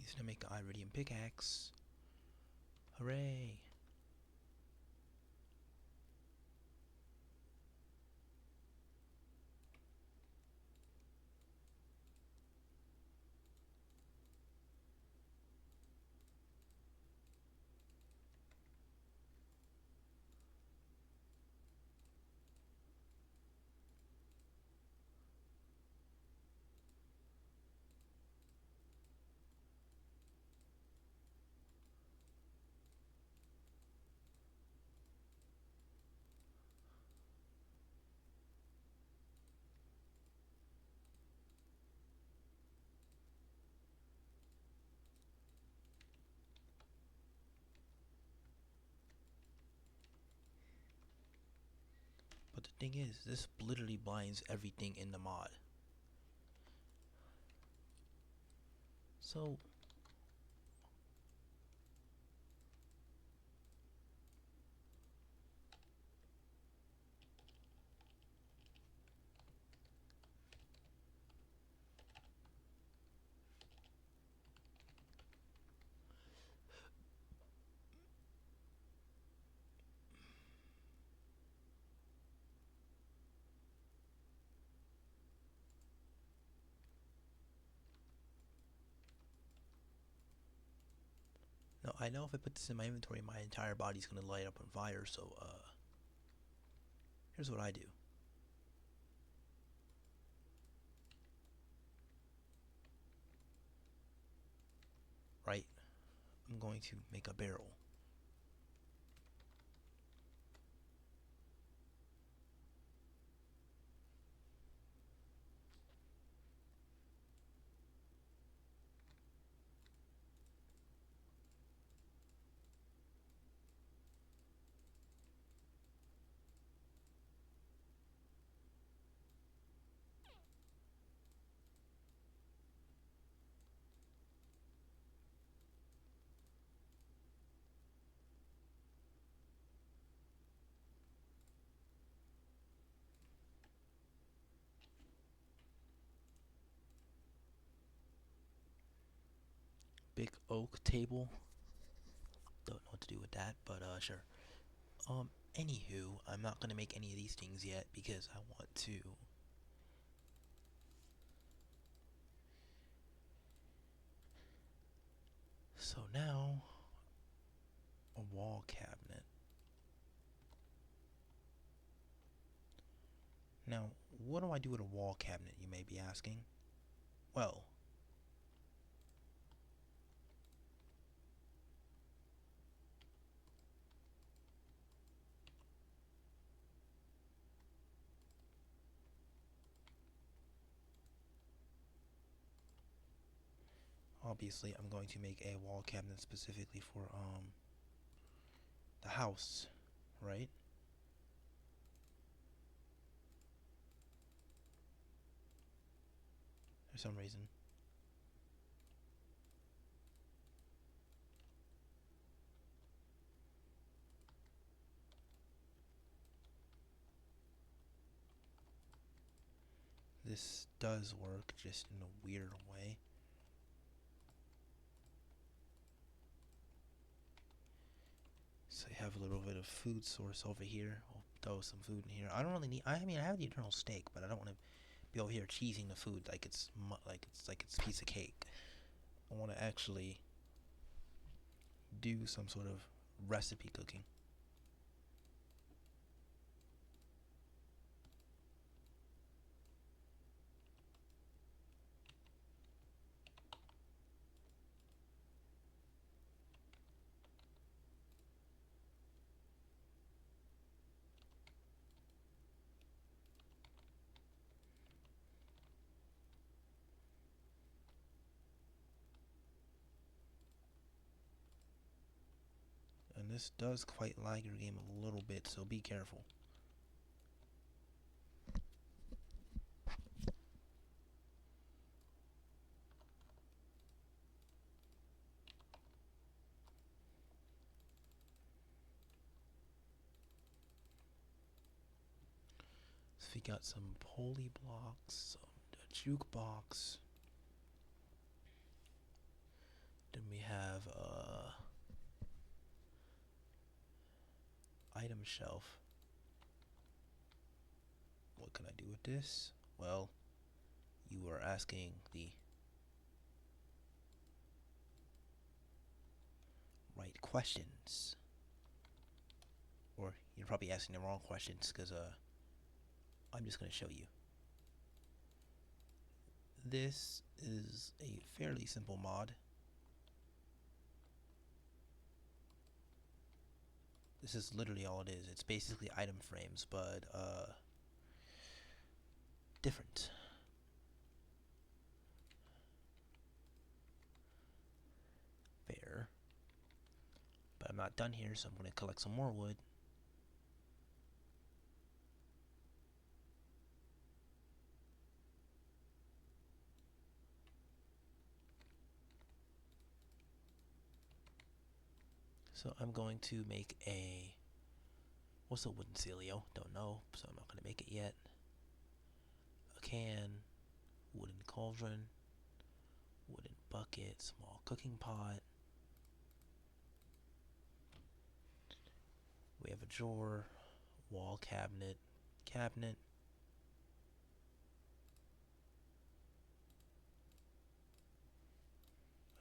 Using to make an iridium pickaxe. Hooray! But the thing is, this literally blinds everything in the mod. So, no, I know if I put this in my inventory, my entire body's gonna light up on fire, so, here's what I do. Right? I'm going to make a barrel. Big oak table. Don't know what to do with that, but sure. Anywho, I'm not gonna make any of these things yet because I want to. So now, a wall cabinet. Now, what do I do with a wall cabinet, you may be asking? Well, obviously I'm going to make a wall cabinet specifically for the house, right? For some reason. This does work, just in a weird way. So you have a little bit of food source over here. I'll throw some food in here. I don't really need. I mean, I have the eternal steak, but I don't want to be over here cheesing the food like it's a piece of cake. I want to actually do some sort of recipe cooking. And this does quite lag your game a little bit, so be careful. So we got some poly blocks, a jukebox, Then we have item shelf. What can I do with this? Well, you are asking the right questions. Or you're probably asking the wrong questions because I'm just going to show you. This is a fairly simple mod. This is literally all it is. It's basically item frames, but different. Fair. But I'm not done here, so I'm going to collect some more wood. So I'm going to make a... What's a wooden ceilio? Don't know, so I'm not going to make it yet. A can, wooden cauldron, wooden bucket, small cooking pot. We have a drawer, wall cabinet, cabinet.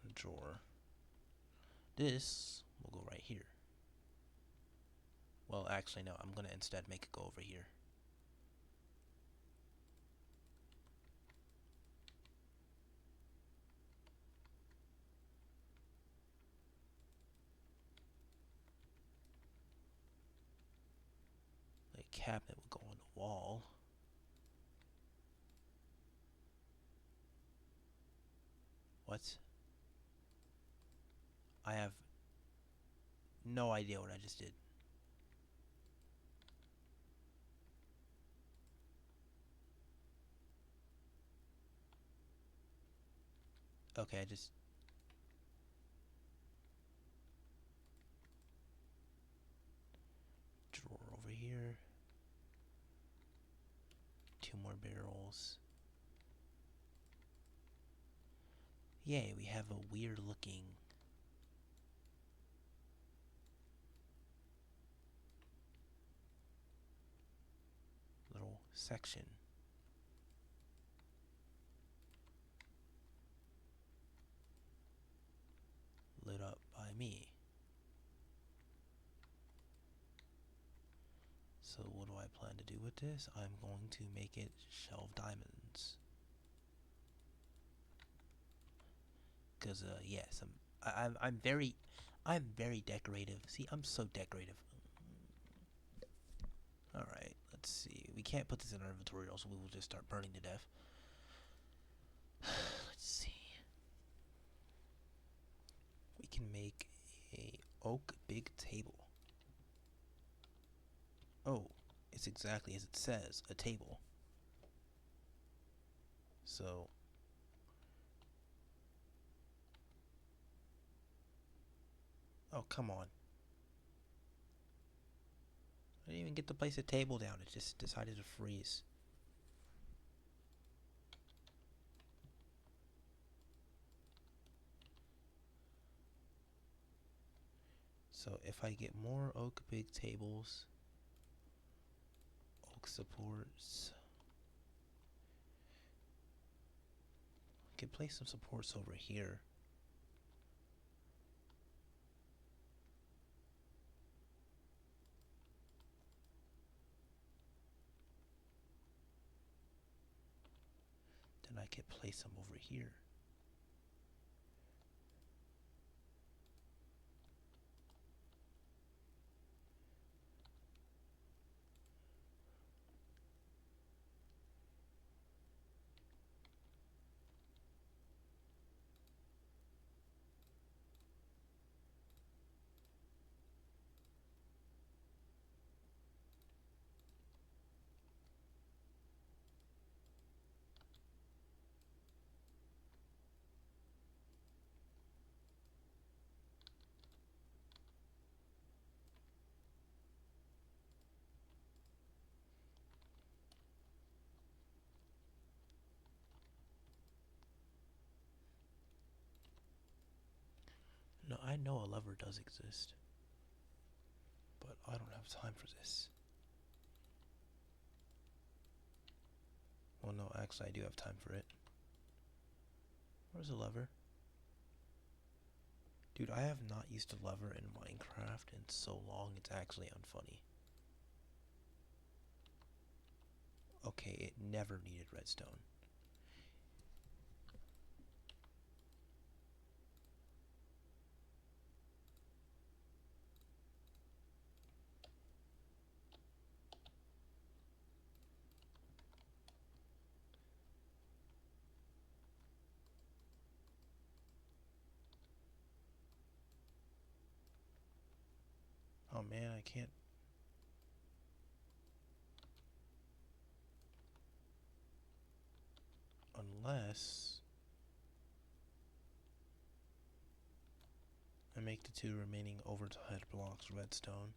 A drawer. This will go right here. Well, actually, no. I'm going to instead make it go over here. The cabinet will go on the wall. What? I have no idea what I just did. Okay, I just... Drawer over here. 2 more barrels. Yay, we have a weird looking little section. Lit up by me. So what do I plan to do with this? I'm going to make it shelve diamonds. Cause yes, I'm very decorative. See, I'm so decorative. All right, let's see. We can't put this in our inventory, or else we will just start burning to death. Let's see. We can make a oak big table. Oh, it's exactly as it says, a table. So oh, come on. I didn't even get to place a table down. It just decided to freeze. So if I get more oak big tables, oak supports, I can place some supports over here. Then I can place some over here. I know a lever does exist, but I don't have time for this. Well, no, actually, I do have time for it. Where's the lever? Dude, I have not used a lever in Minecraft in so long, it's actually unfunny. Okay, it never needed redstone. Oh man, I can't. Unless I make the 2 remaining overhead blocks redstone.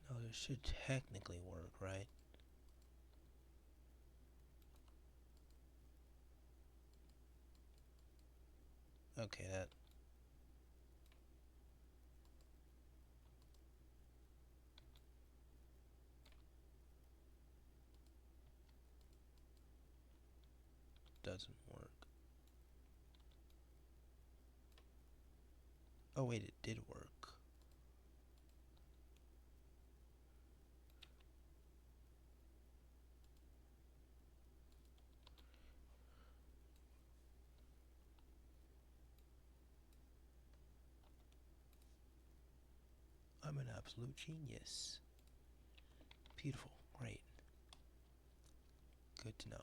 No, this should technically work, right? Okay, that. Doesn't work. Oh wait, it did work. I'm an absolute genius. Beautiful, great. Good to know.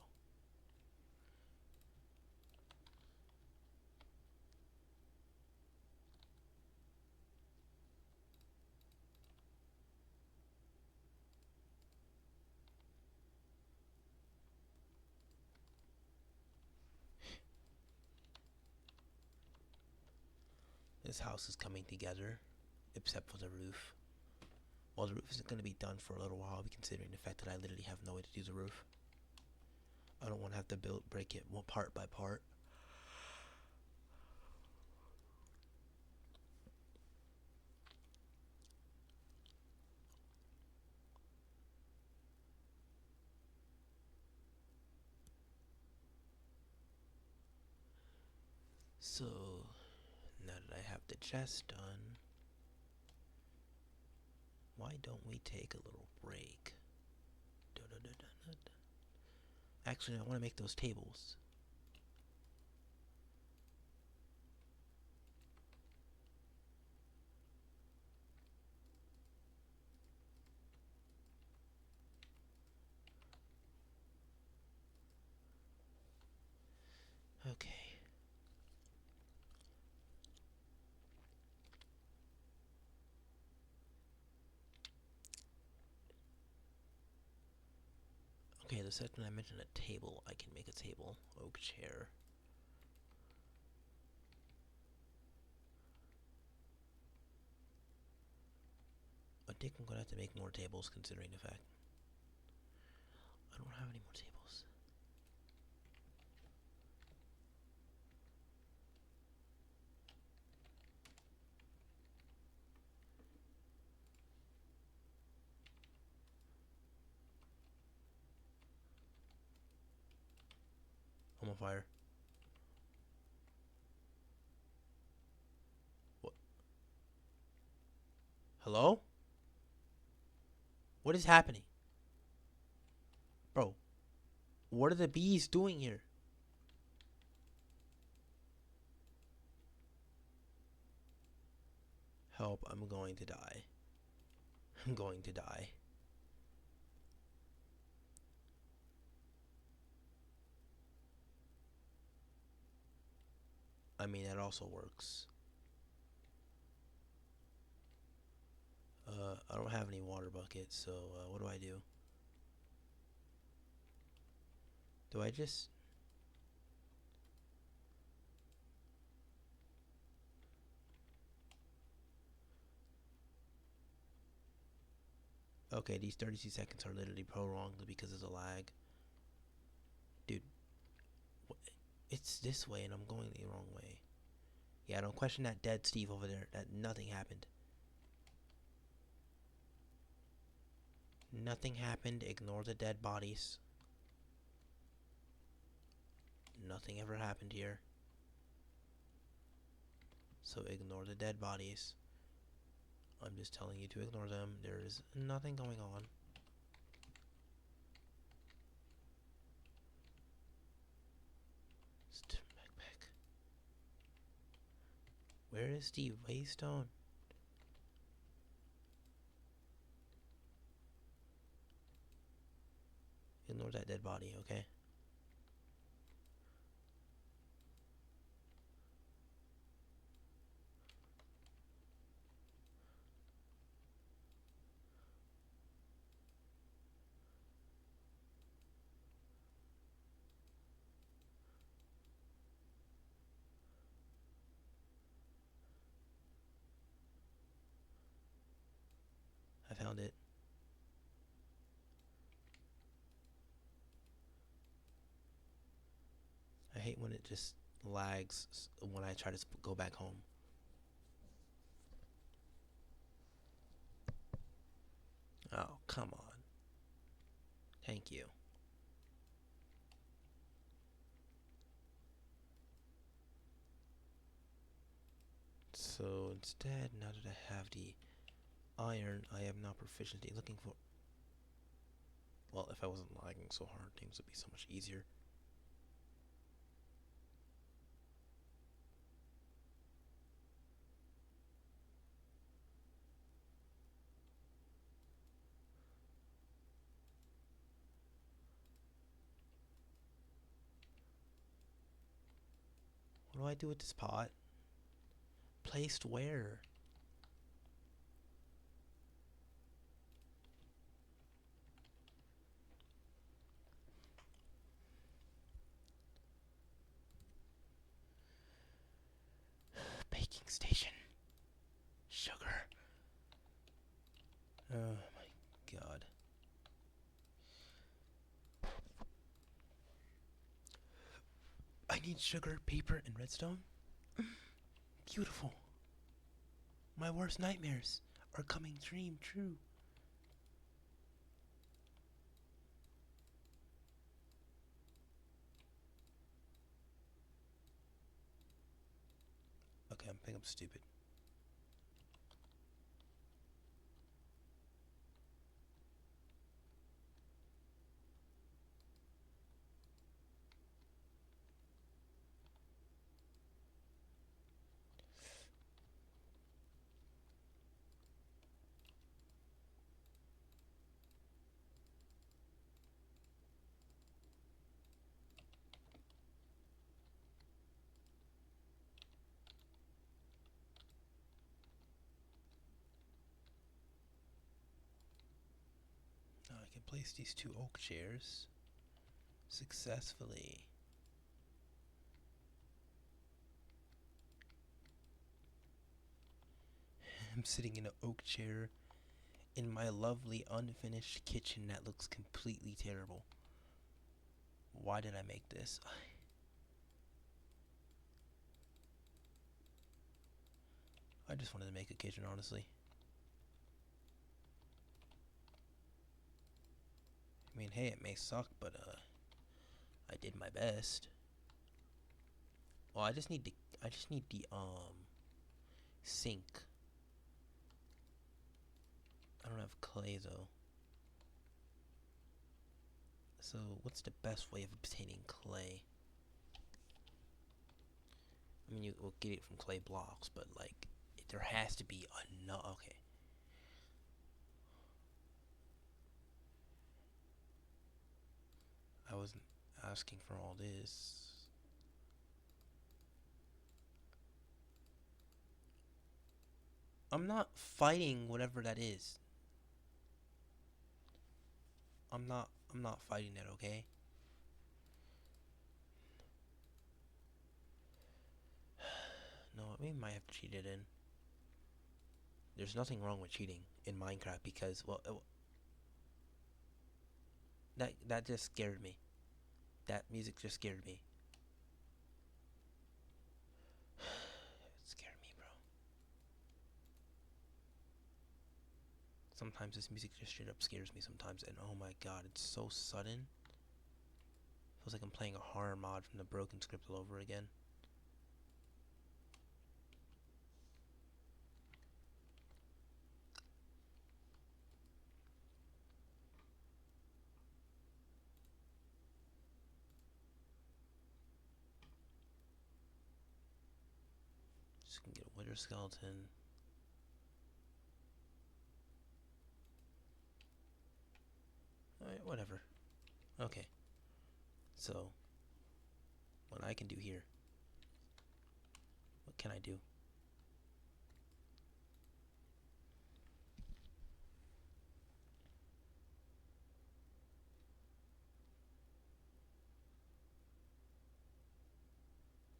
This house is coming together, except for the roof. Well, the roof isn't going to be done for a little while, considering the fact that I literally have no way to do the roof. I don't want to have to break it part by part. So, now that I have the chest done, why don't we take a little break? Actually, I want to make those tables. Okay. Okay, the second I mention a table, I can make a table. Oak chair. I think I'm gonna have to make more tables considering the fact I don't have any more tables. I'm on fire. What? Hello? What is happening? Bro, what are the bees doing here? Help, I'm going to die. I'm going to die. I mean, that also works. I don't have any water buckets, so what do I do? Do I just... Okay, these 32 seconds are literally prolonged because of the lag. Dude, it's this way and I'm going the wrong way. Yeah, don't question that dead Steve over there. That nothing happened. Nothing happened. Ignore the dead bodies. Nothing ever happened here. So ignore the dead bodies. I'm just telling you to ignore them. There is nothing going on. Backpack. Where is the waystone? Ignore that dead body, okay? I found it. I hate when it just lags when I try to go back home. Oh, come on. Thank you. So instead, now that I have the iron, I have now proficiency looking for... Well, if I wasn't lagging so hard, things would be so much easier. What do I do with this pot? Placed where? Baking station. Sugar. Oh my god. I need sugar, paper, and redstone. Beautiful. My worst nightmares are coming true. Okay, I think I'm stupid. Now I can place these 2 oak chairs successfully. I'm sitting in an oak chair in my lovely unfinished kitchen that looks completely terrible. Why did I make this? I just wanted to make a kitchen, honestly. I mean, hey, it may suck, but I did my best. Well, I just need the sink. I don't have clay though. So, what's the best way of obtaining clay? I mean, you will get it from clay blocks, but like, there has to be enough. Okay. I wasn't asking for all this. I'm not fighting whatever that is. I'm not fighting that, okay? No, we might have cheated in. There's nothing wrong with cheating in Minecraft because, well, That just scared me. That music just scared me. It scared me, bro. Sometimes this music just straight up scares me sometimes, and oh my god, it's so sudden. Feels like I'm playing a horror mod from the broken script all over again. Just gonna get a wither skeleton. Alright, whatever. Okay. So, what I can do here. What can I do?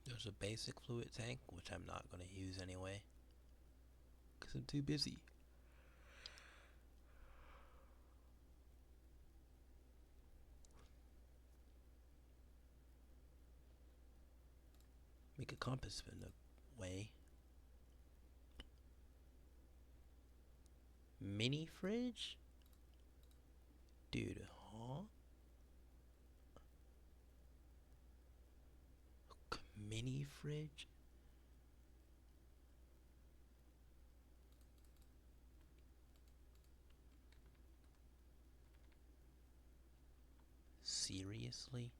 There's a basic fluid tank, which I'm not going to use anyway. Because I'm too busy. Make a compass in the way. Mini fridge? Dude, huh? Mini fridge? Seriously?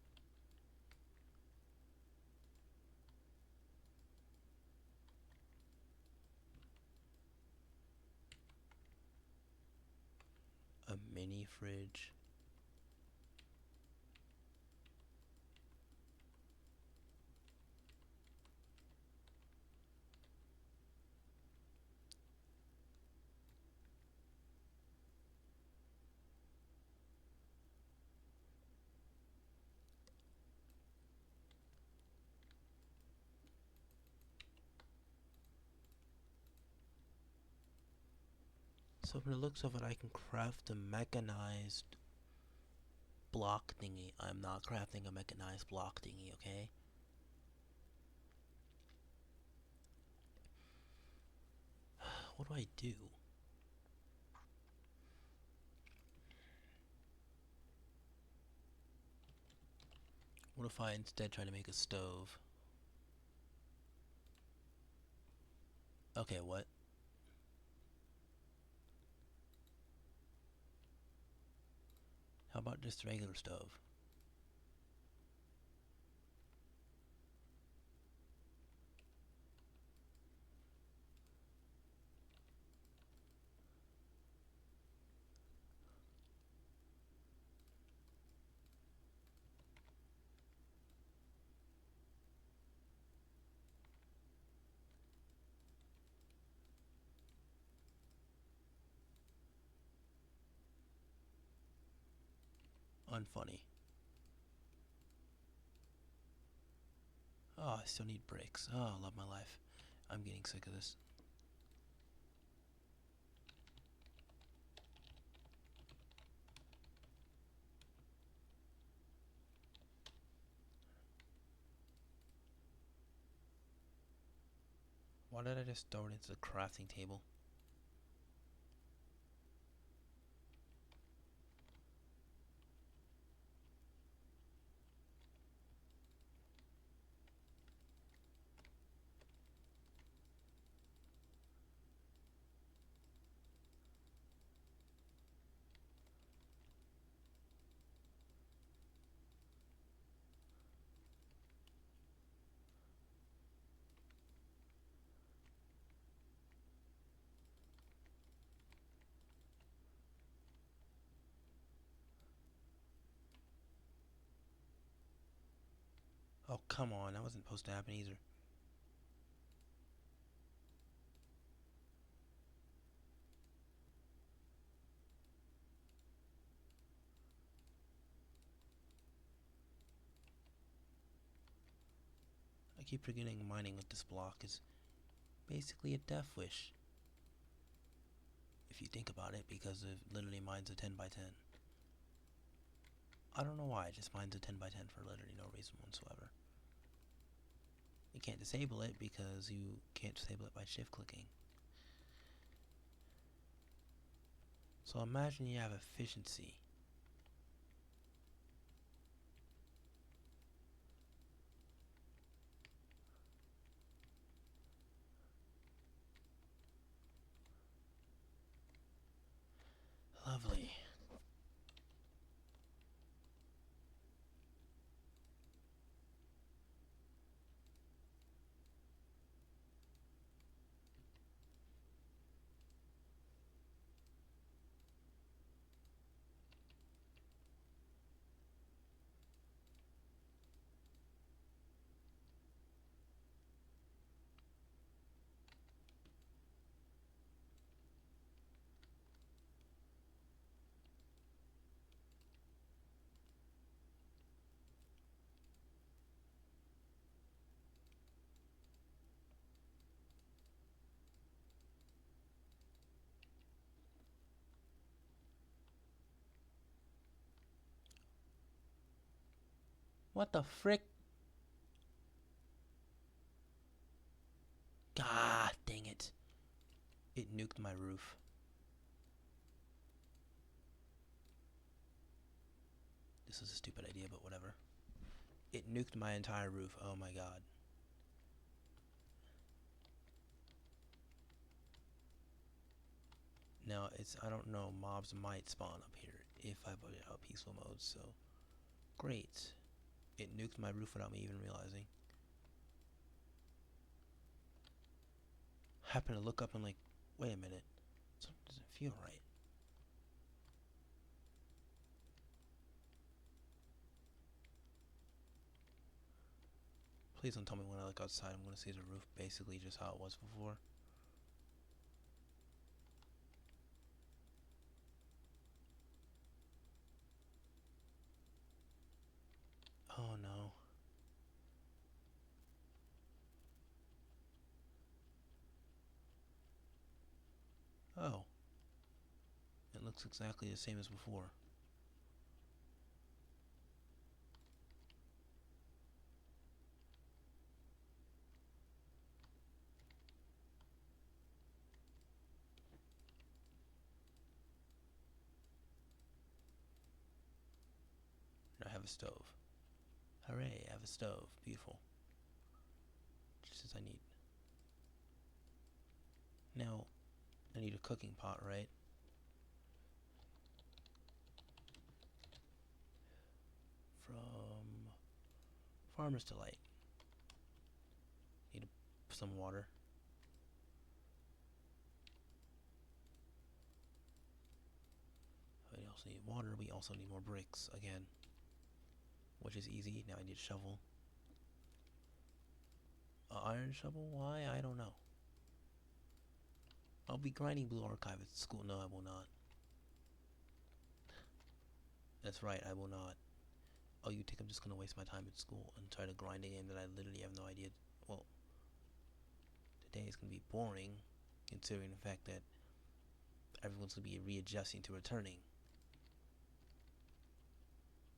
A mini fridge? So from the looks of it, I can craft a mechanized block thingy. I'm not crafting a mechanized block thingy, okay? What do I do? What if I instead try to make a stove? Okay, what? How about just a regular stove? Unfunny. Oh, I still need bricks. Oh, I love my life. I'm getting sick of this. Why did I just throw it into the crafting table? Oh, come on. That wasn't supposed to happen either. I keep forgetting mining with this block is basically a death wish. If you think about it, because it literally mines a 10 by 10. I don't know why, just mine's a 10 by 10 for literally no reason whatsoever. You can't disable it because you can't disable it by shift clicking. So imagine you have efficiency. Lovely. What the frick? God dang it. It nuked my roof. This is a stupid idea, but whatever. It nuked my entire roof. Oh my god. Now, I don't know, mobs might spawn up here if I put it out peaceful mode, so. Great. It nuked my roof without me even realizing. Happened to look up and like, wait a minute. Something doesn't feel right. Please don't tell me when I look outside I'm gonna see the roof basically just how it was before. Oh no. Oh. It looks exactly the same as before. And I have a stove. Hooray, I have a stove. Beautiful. Just as I need. Now, I need a cooking pot, right? From Farmer's Delight. Need some water. We also need water. We also need more bricks again, which is easy. Now I need a shovel. Iron shovel? Why? I don't know. I'll be grinding Blue Archive at school. No, I will not. That's right, I will not. Oh, you think I'm just gonna waste my time at school and try to grind a game that I literally have no idea? Well, today is gonna be boring, considering the fact that everyone's gonna be readjusting to returning.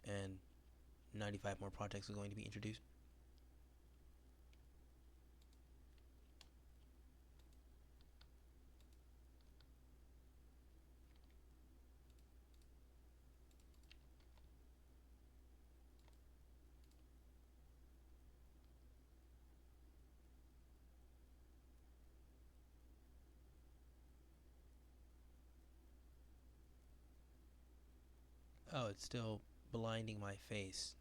And 95 more projects are going to be introduced. Oh, it's still blinding my face.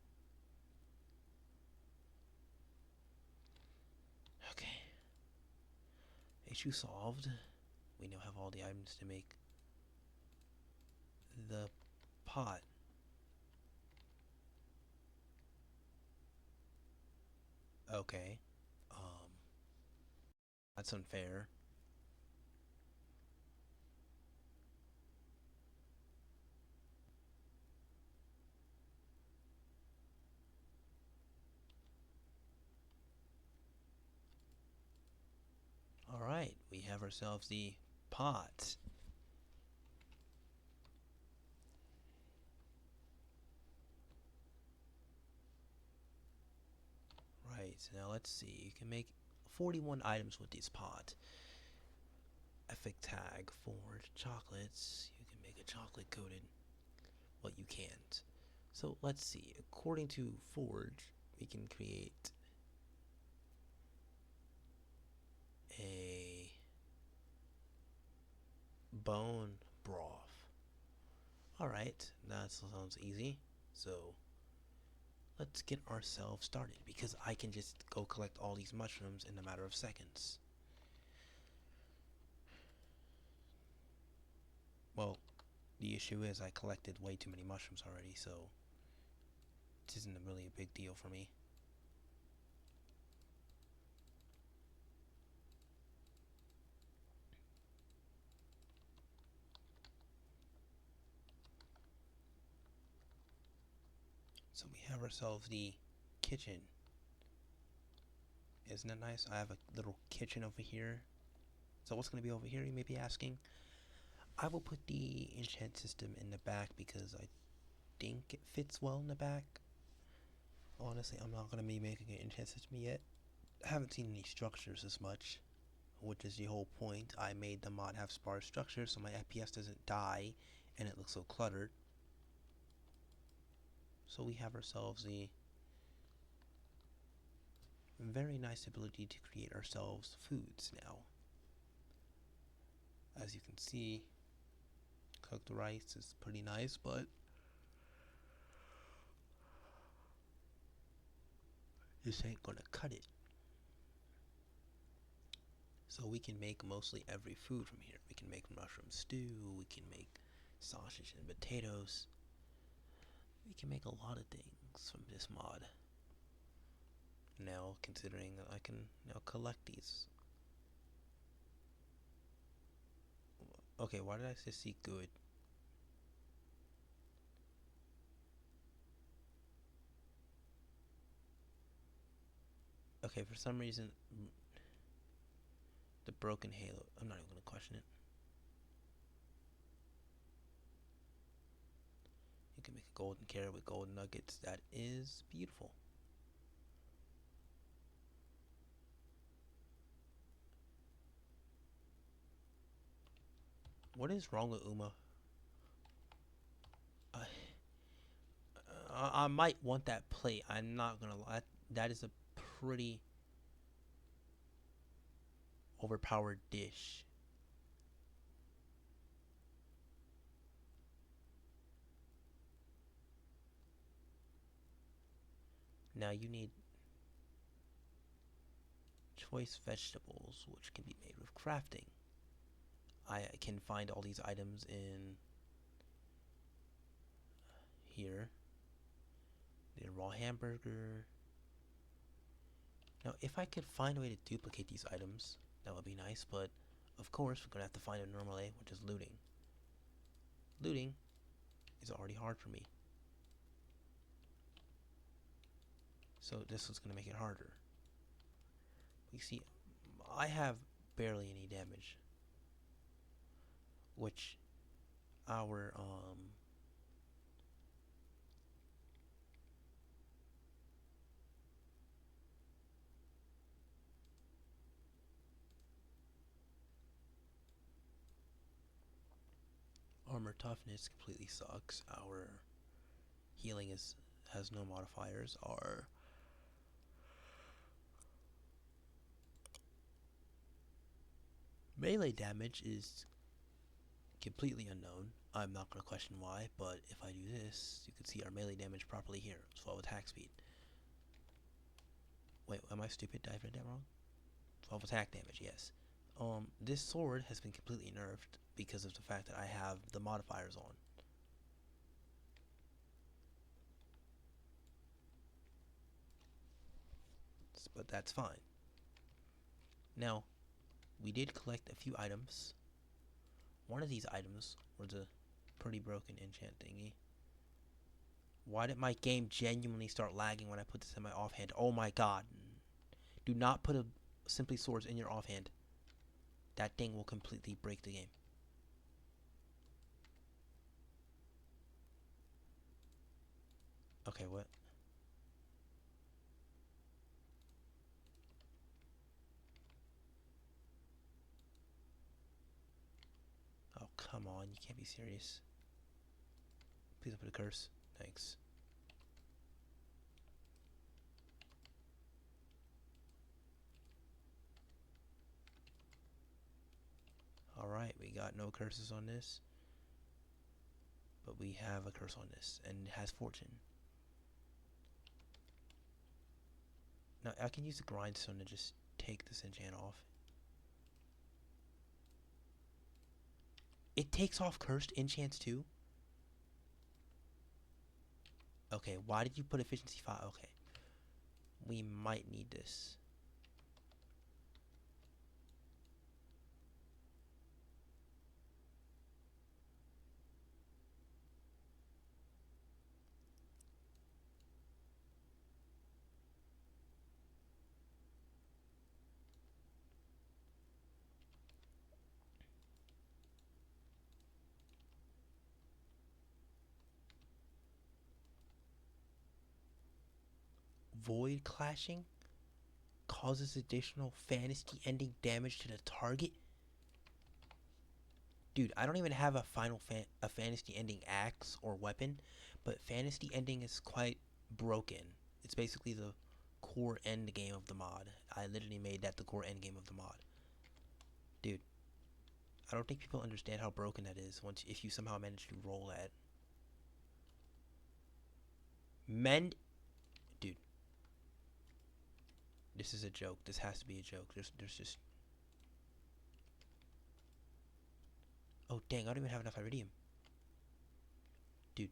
Okay. Issue solved. We now have all the items to make the pot. Okay. Um, that's unfair. Alright, we have ourselves the pot. Alright, now let's see. You can make 41 items with this pot. Epic tag, forge, chocolates. You can make a chocolate coated. Well, you can't. So let's see. According to Forge, we can create a bone broth. Alright, that sounds easy. So let's get ourselves started because I can just go collect all these mushrooms in a matter of seconds. Well, the issue is I collected way too many mushrooms already, so this isn't really a big deal for me. So we have ourselves the kitchen. Isn't it nice? I have a little kitchen over here. So what's going to be over here, you may be asking? I will put the enchant system in the back because I think it fits well in the back. Honestly, I'm not going to be making an enchant system yet. I haven't seen any structures as much, which is the whole point. I made the mod have sparse structures so my FPS doesn't die and it looks so cluttered. So we have ourselves the very nice ability to create ourselves foods now. As you can see, cooked rice is pretty nice, but this ain't gonna cut it. So we can make mostly every food from here. We can make mushroom stew, we can make sausage and potatoes. We can make a lot of things from this mod. Now, considering that I can now collect these. Okay, why did I just see good? Okay, for some reason, the broken halo, I'm not even going to question it. You can make a golden carrot with golden nuggets. That is beautiful. What is wrong with Uma? I might want that plate. I'm not gonna lie. That is a pretty overpowered dish. Now you need choice vegetables, which can be made with crafting. I can find all these items in here. The raw hamburger. Now, if I could find a way to duplicate these items, that would be nice, but of course, we're gonna have to find a normal way, which is looting. Looting is already hard for me. So this is gonna make it harder. You see, I have barely any damage, which our armor toughness completely sucks. Our healing has no modifiers. Our melee damage is completely unknown. I'm not going to question why, but if I do this, you can see our melee damage properly here. 12 attack speed. Wait, am I stupid? Did I read that wrong? 12 attack damage, yes. This sword has been completely nerfed because of the fact that I have the modifiers on. But that's fine. Now, we did collect a few items. One of these items was a pretty broken enchant thingy. Why did my game genuinely start lagging when I put this in my offhand? Oh my god. Do not put a Simply Swords in your offhand. That thing will completely break the game. Okay, what? Come on, you can't be serious. Please don't put a curse. Thanks. Alright, we got no curses on this. But we have a curse on this, and it has fortune. Now, I can use the grindstone to just take this enchant off. It takes off cursed enchants too? Okay, why did you put efficiency 5? Okay. We might need this. Void clashing causes additional fantasy ending damage to the target. Dude, I don't even have a fantasy ending axe or weapon, but fantasy ending is quite broken. It's basically the core end game of the mod. I literally made that the core end game of the mod. Dude, I don't think people understand how broken that is once if you somehow manage to roll that. Mend, dude. This is a joke. This has to be a joke. There's just. Oh dang! I don't even have enough iridium. Dude.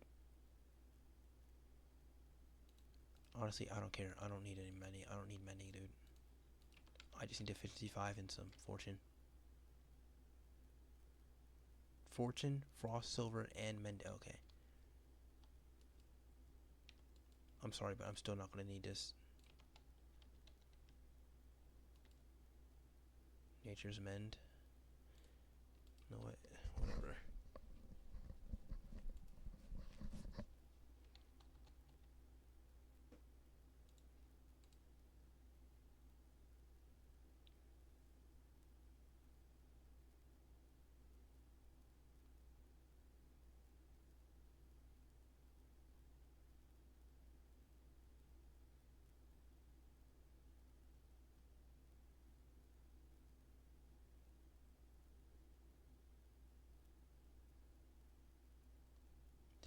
Honestly, I don't care. I don't need any many. I don't need many, dude. I just need efficiency 5 and some fortune. Fortune, frost, silver, and mend. Okay. I'm sorry, but I'm still not gonna need this. Nature's mend. No way. Whatever.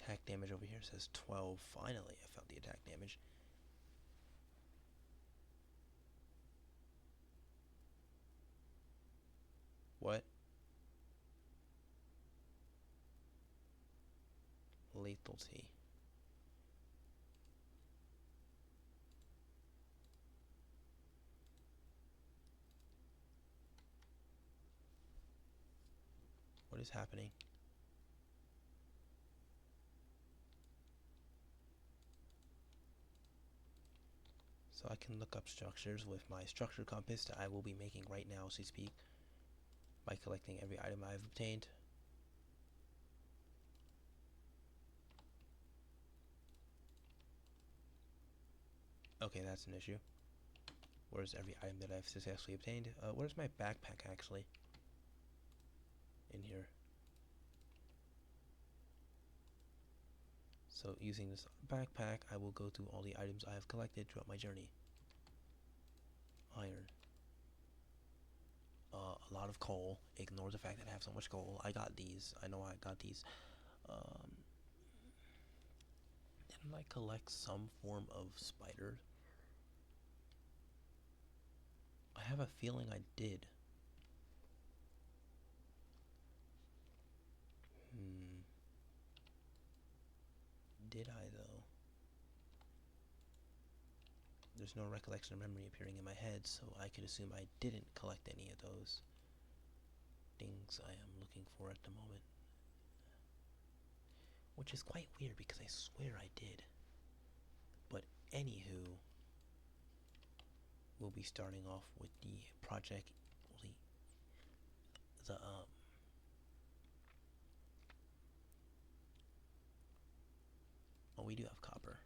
Attack damage over here says 12. Finally, I found the attack damage. What? Lethality. What is happening? So I can look up structures with my structure compass that I will be making right now as we speak by collecting every item I've obtained. Okay, that's an issue. Where's every item that I've successfully obtained? Where's my backpack actually? In here. So using this backpack, I will go through all the items I have collected throughout my journey. Iron. A lot of coal. Ignore the fact that I have so much coal. I got these. I know I got these. Didn't I collect some form of spider? I have a feeling I did. Did I though? There's no recollection or memory appearing in my head, so I could assume I didn't collect any of those things I am looking for at the moment. Which is quite weird because I swear I did. But anywho, we'll be starting off with the project. Oh, we do have copper.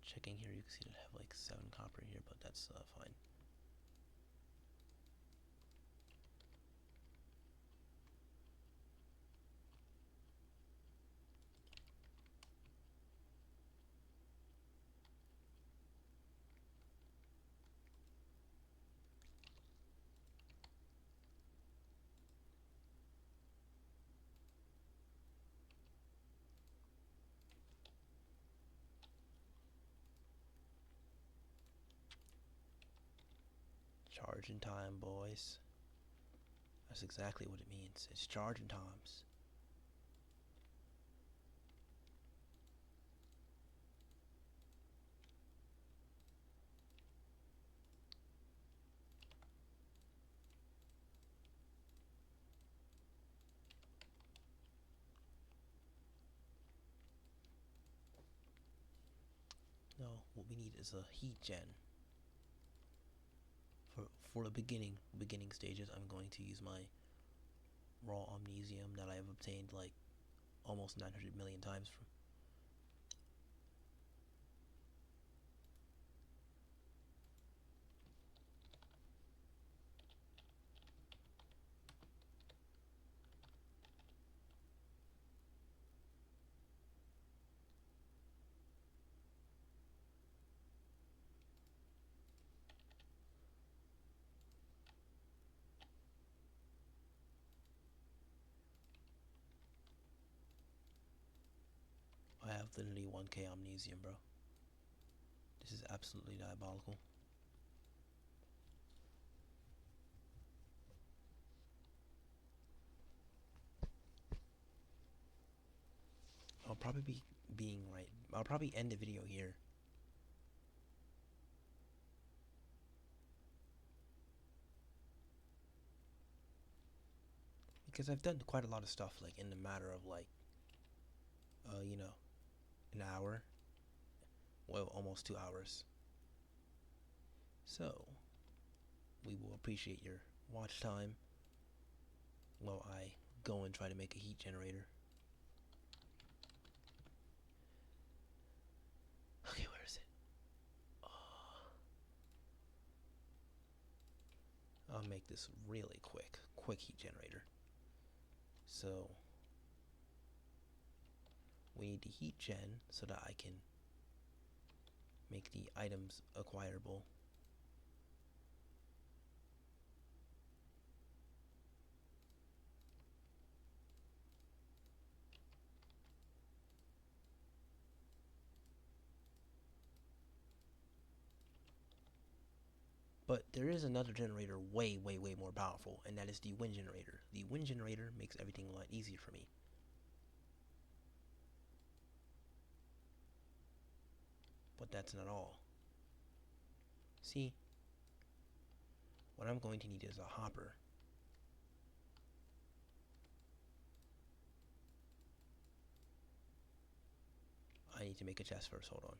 Checking here, you can see that I have like 7 copper here, but that's fine. Charging time, boys. That's exactly what it means. It's charging times. No, what we need is a heat gen. For the beginning stages, I'm going to use my raw omnesium that I have obtained like almost 900 million times from. I have literally 1k omnesium, bro. This is absolutely diabolical. I'll probably be being right. I'll probably end the video here. Because I've done quite a lot of stuff, like, in the matter of, like, an hour. Well, almost 2 hours. So, we will appreciate your watch time while I go and try to make a heat generator. Okay, where is it? I'll make this really quick. Quick heat generator. So, we need the heat gen so that I can make the items acquirable. But there is another generator way, way, way more powerful, and that is the wind generator. The wind generator makes everything a lot easier for me. But that's not all. See, what I'm going to need is a hopper. I need to make a chest first, hold on.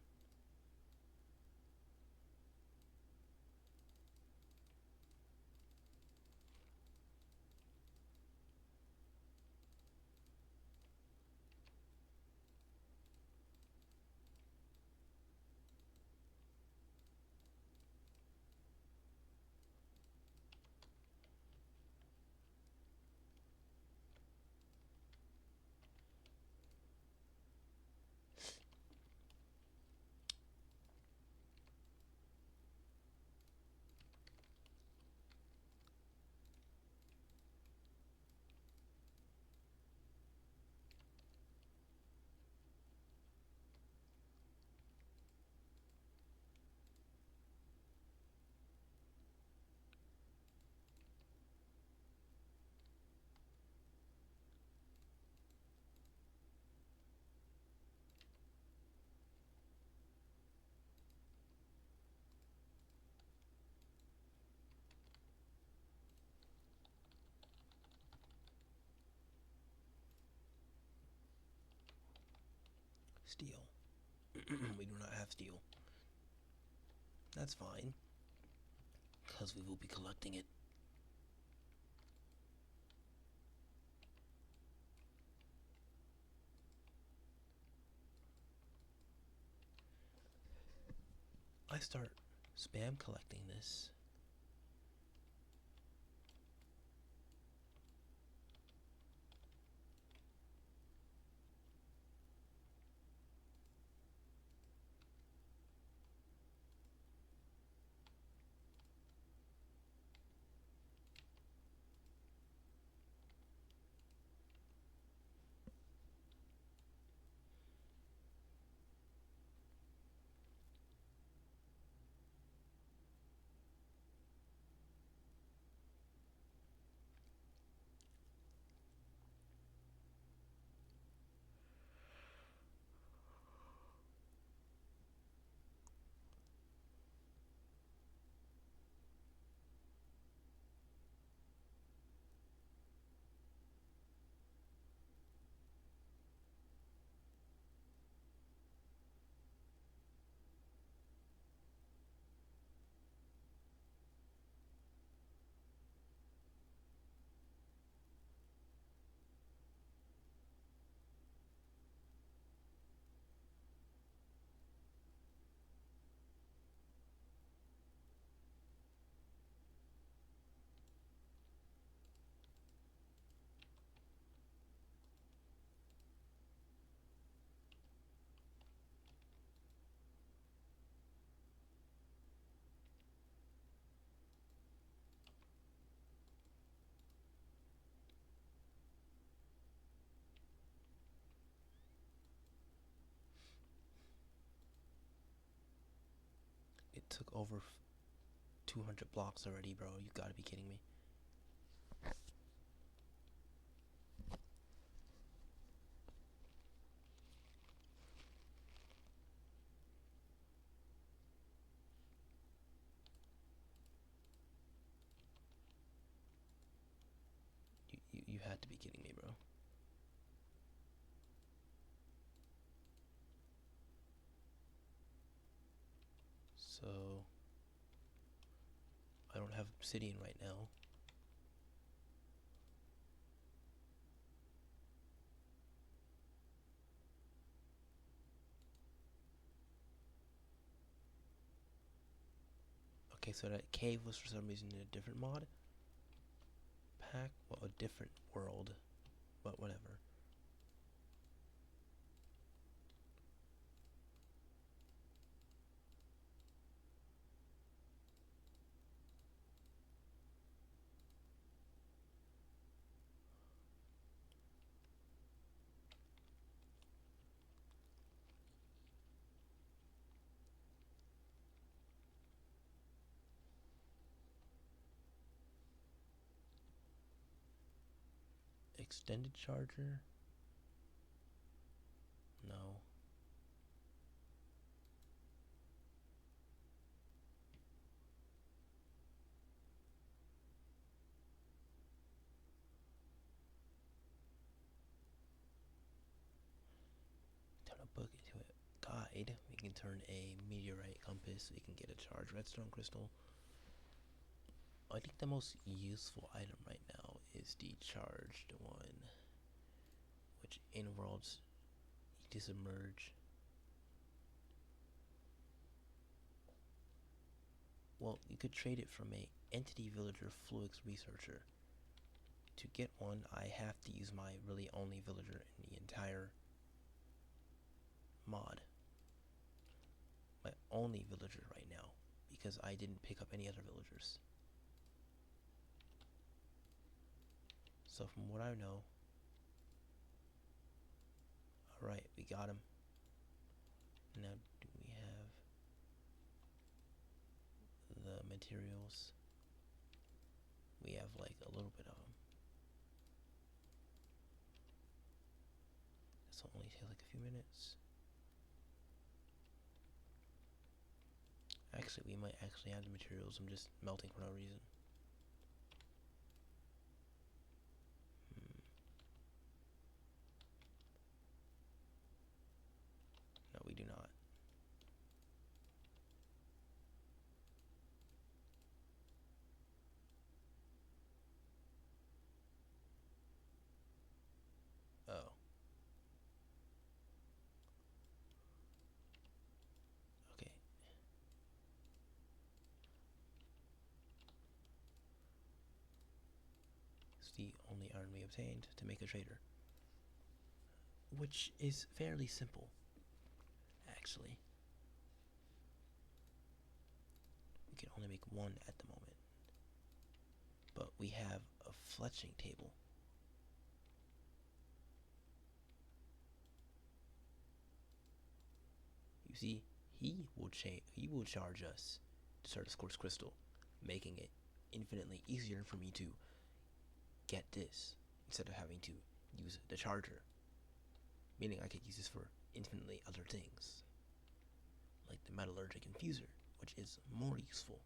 Steel. We do not have steel. That's fine, because we will be collecting it. I start spam collecting this. took over 200 blocks already, bro. You gotta be kidding me. You had to be kidding me, bro. So I don't have obsidian right now. Okay, so that cave was for some reason in a different mod pack. Well, a different world, but whatever. Extended charger? No. Turn a book into a guide. We can turn a meteorite compass. We can get a charged redstone crystal. I think the most useful item right now is the charged one, which in worlds you submerge. Well, you could trade it from a entity villager fluix researcher. To get one, I have to use my really only villager in the entire mod. My only villager right now, because I didn't pick up any other villagers. So from what I know, alright, we got him. Now do we have the materials? We have like a little bit of them. This will only take like a few minutes. Actually, we might actually have the materials. I'm just melting for no reason. No, we do not. Oh. Okay. It's the only iron we obtained to make a trader. Which is fairly simple, actually. We can only make one at the moment. But we have a fletching table. You see, he will charge us to start a quartz crystal, making it infinitely easier for me to get this instead of having to use the charger. Meaning I could use this for infinitely other things, like the metallurgic infuser, which is more useful.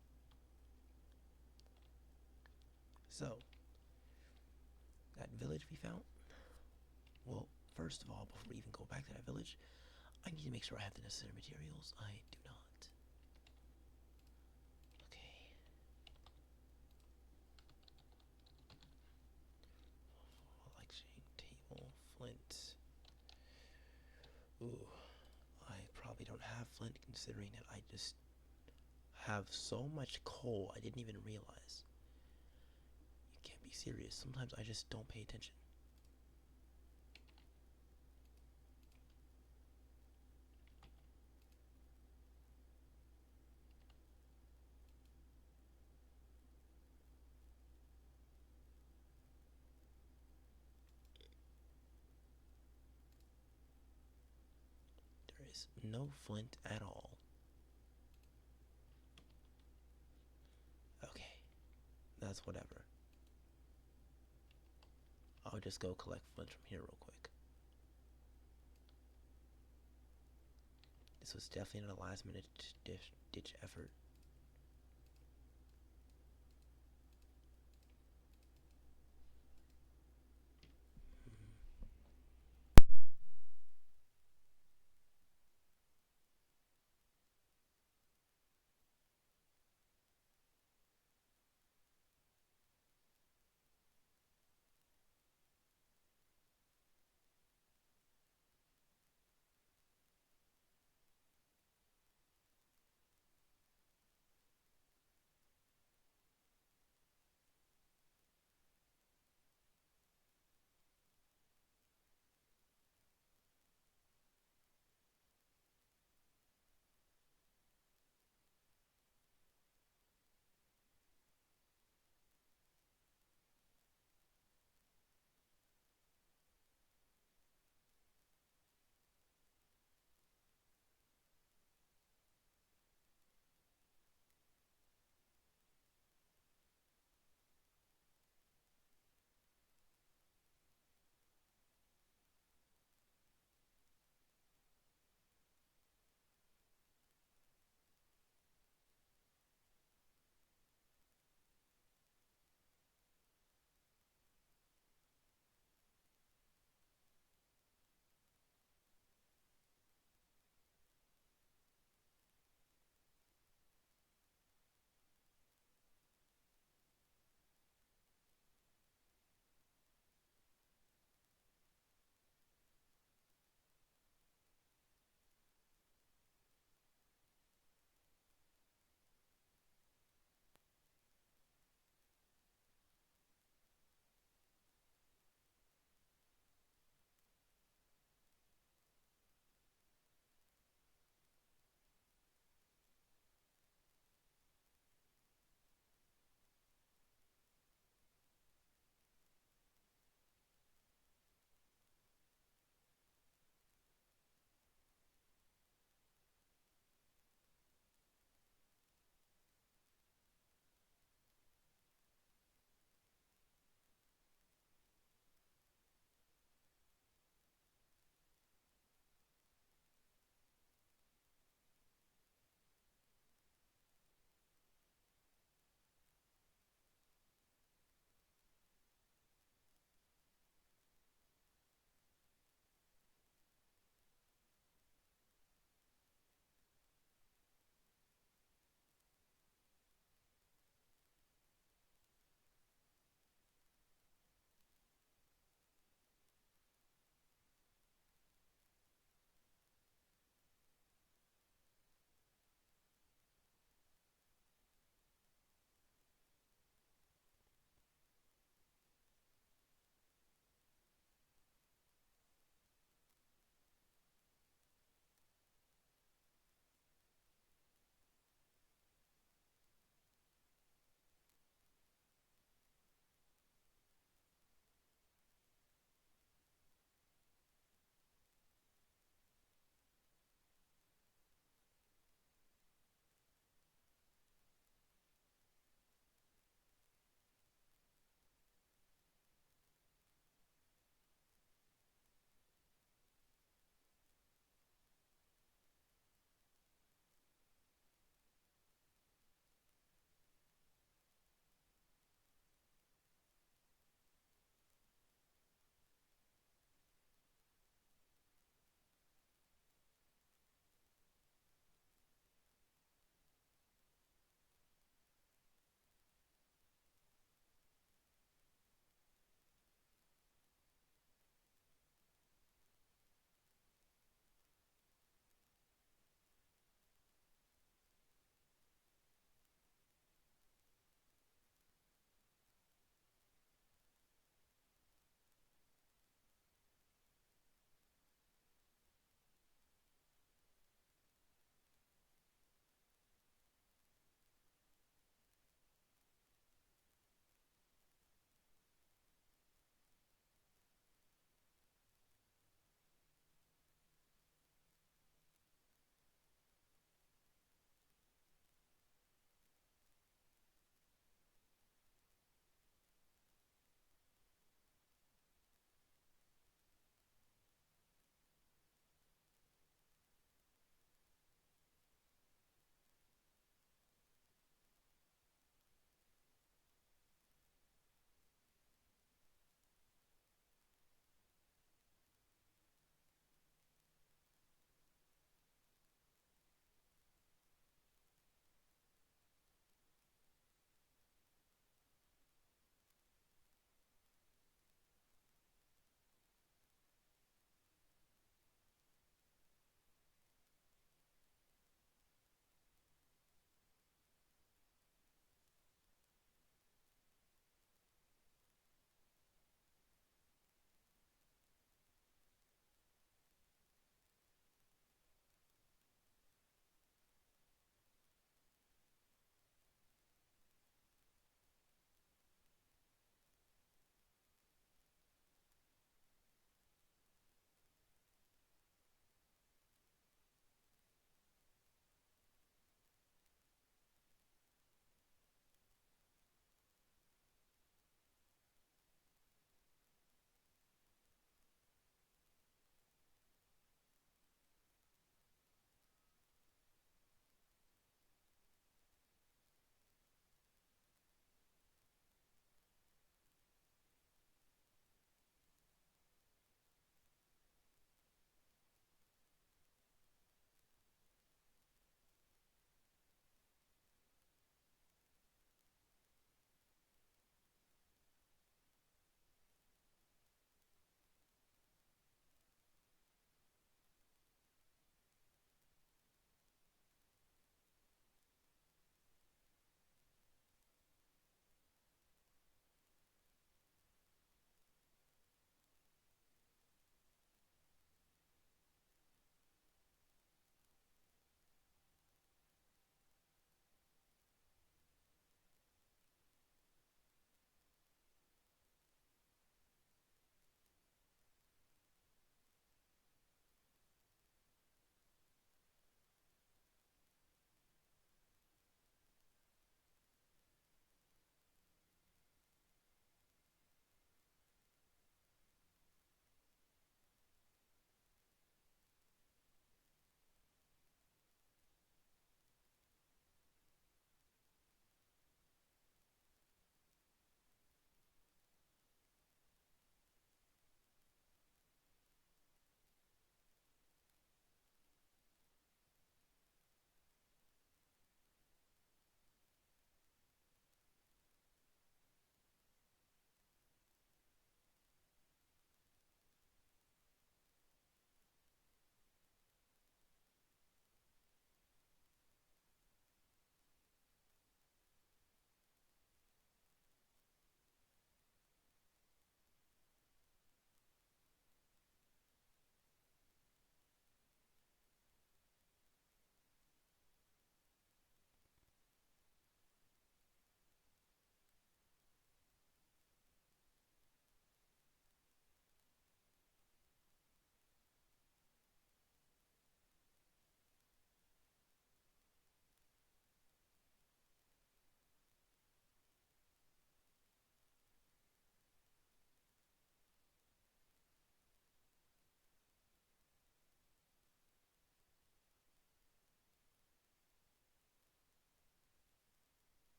So, that village we found, well, first of all, before we even go back to that village, I need to make sure I have the necessary materials. I do not. Okay. Collection table, flint. Ooh, I probably don't have flint considering that I just have so much coal I didn't even realize. You can't be serious. Sometimes I just don't pay attention. There is no flint at all. that's whatever. I'll just go collect funds from here real quick. This was definitely not a last minute ditch effort.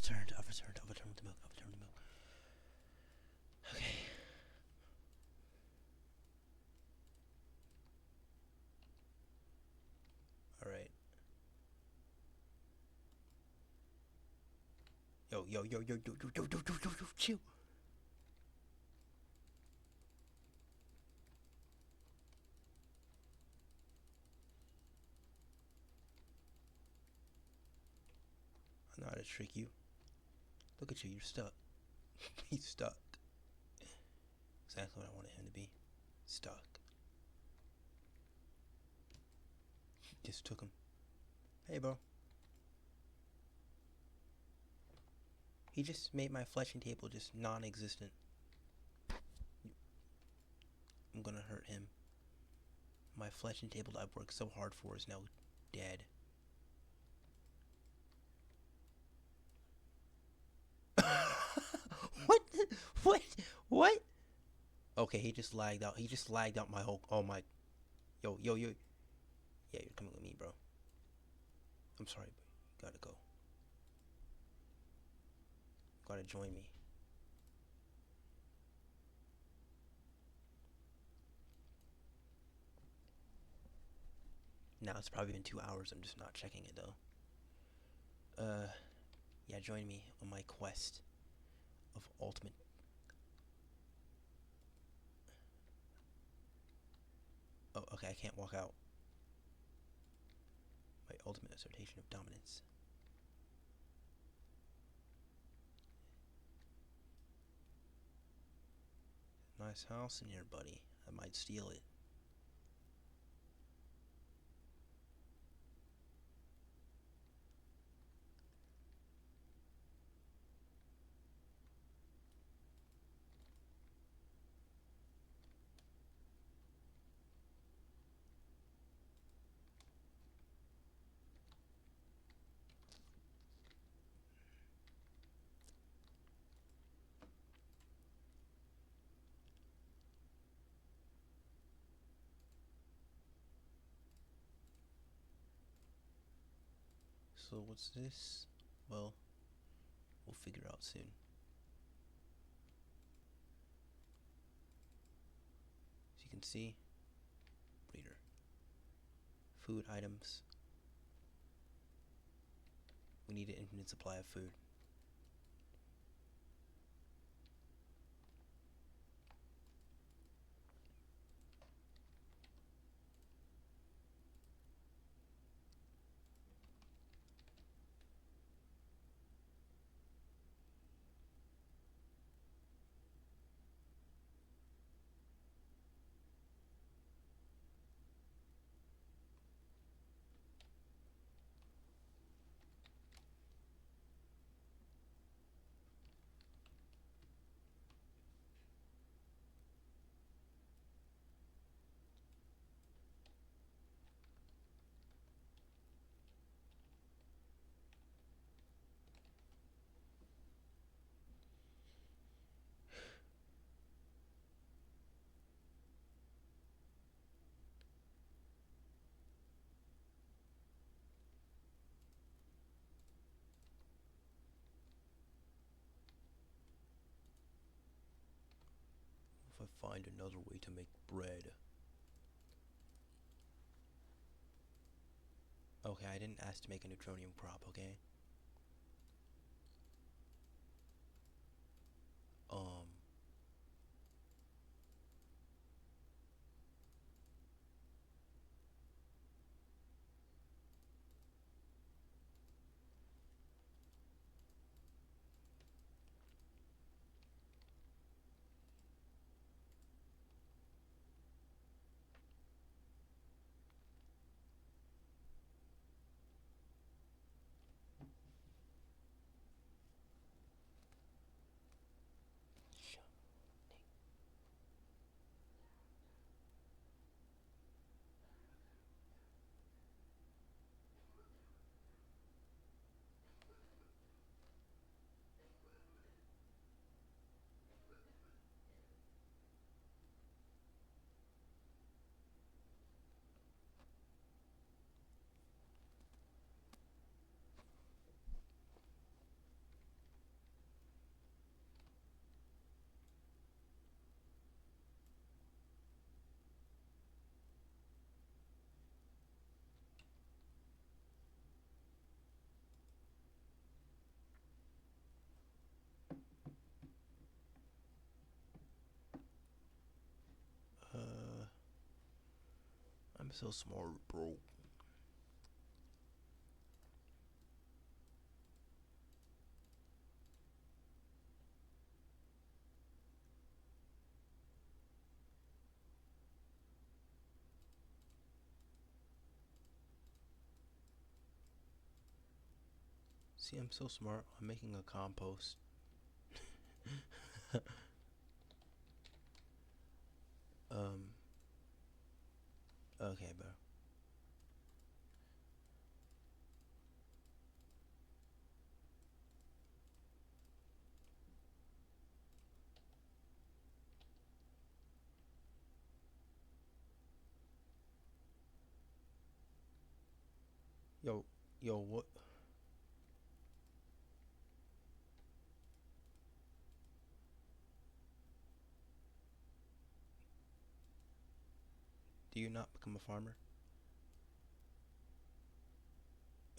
returned. I've returned. I've returned with the milk. I've returned with the milk. Okay. Alright. Yo, chill. I know how to trick you. Look at you, you're stuck. He's stuck. Exactly what I wanted him to be. Stuck. Just took him. Hey, bro. He just made my fleshing table just non-existent. I'm gonna hurt him. My fleshing table that I've worked so hard for is now dead. What? What? What? Okay, he just lagged out. He just lagged out my whole. Oh my. Yo. Yeah, you're coming with me, bro. I'm sorry, but you gotta go. Gotta join me. Now it's probably been 2 hours. I'm just not checking it though. Yeah, join me on my quest of ultimate. Oh, okay, I can't walk out. My ultimate assertion of dominance. Nice house in here, buddy. I might steal it. So what's this? Well, we'll figure out soon. As you can see, breeder. Food items. We need an infinite supply of food. If I find another way to make bread. Okay, I didn't ask to make a neutronium crop, okay? Um, so smart, bro. See, I'm so smart. I'm making a compost. um. Okay, bro. Yo, yo, what? Do you not become a farmer?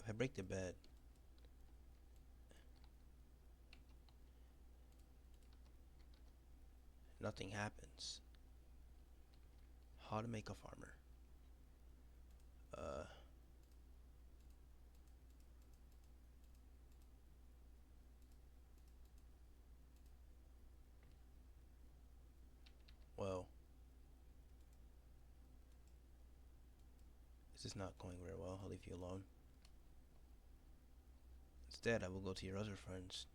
If I break the bed, nothing happens. How to make a farmer? Uh, well, this is not going very well. I'll leave you alone. Instead, I will go to your other friends.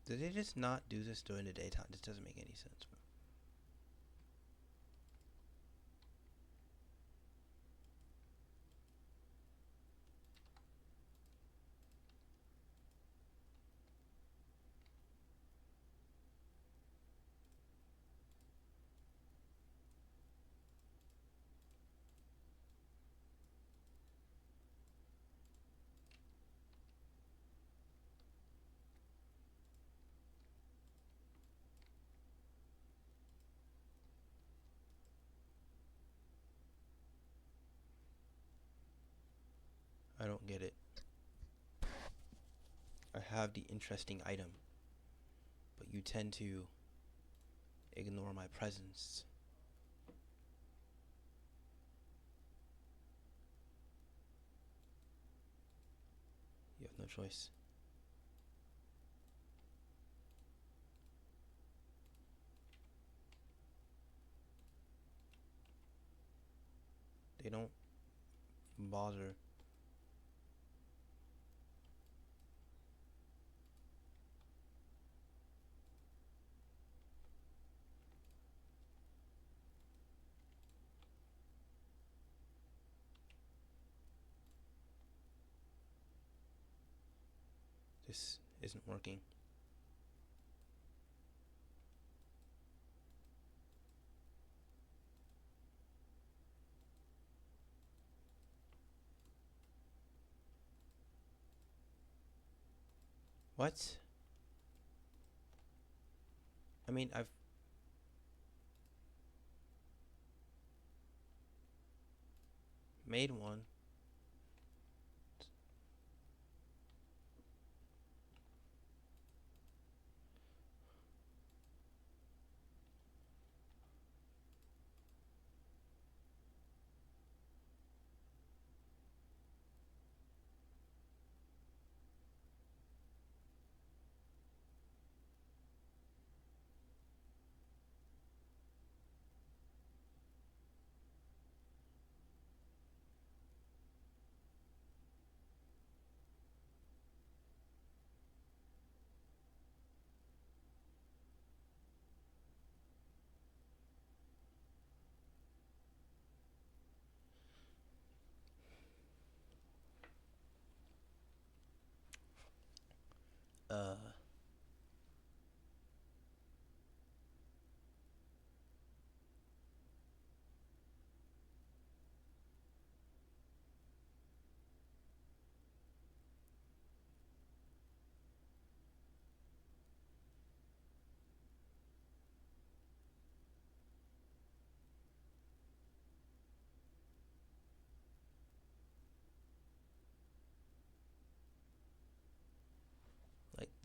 Did they just not do this during the daytime? This doesn't make any sense. I don't get it. I have the interesting item, but you tend to ignore my presence. You have no choice. They don't bother. This isn't working. What? I mean, I've made one.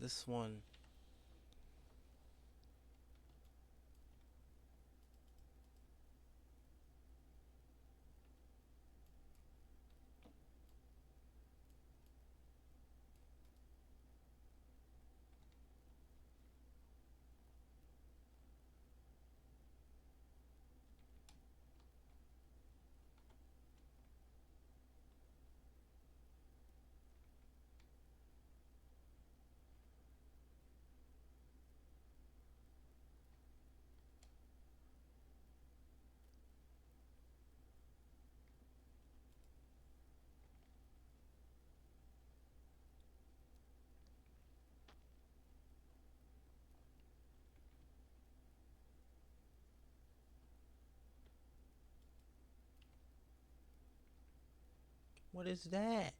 This one. What is that?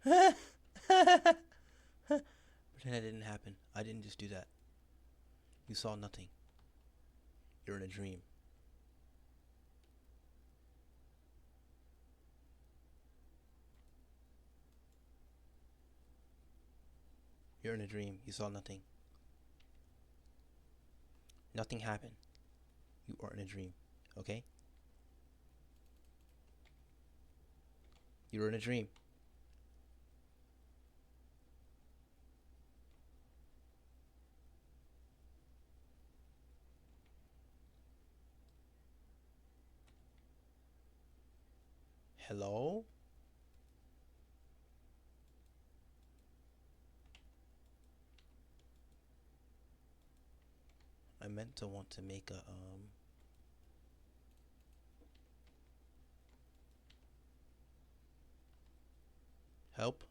Pretend that didn't happen. I didn't just do that. You saw nothing. You're in a dream. You're in a dream. You saw nothing. Nothing happened. You are in a dream. Okay? You're in a dream. Hello? I meant to want to make a help.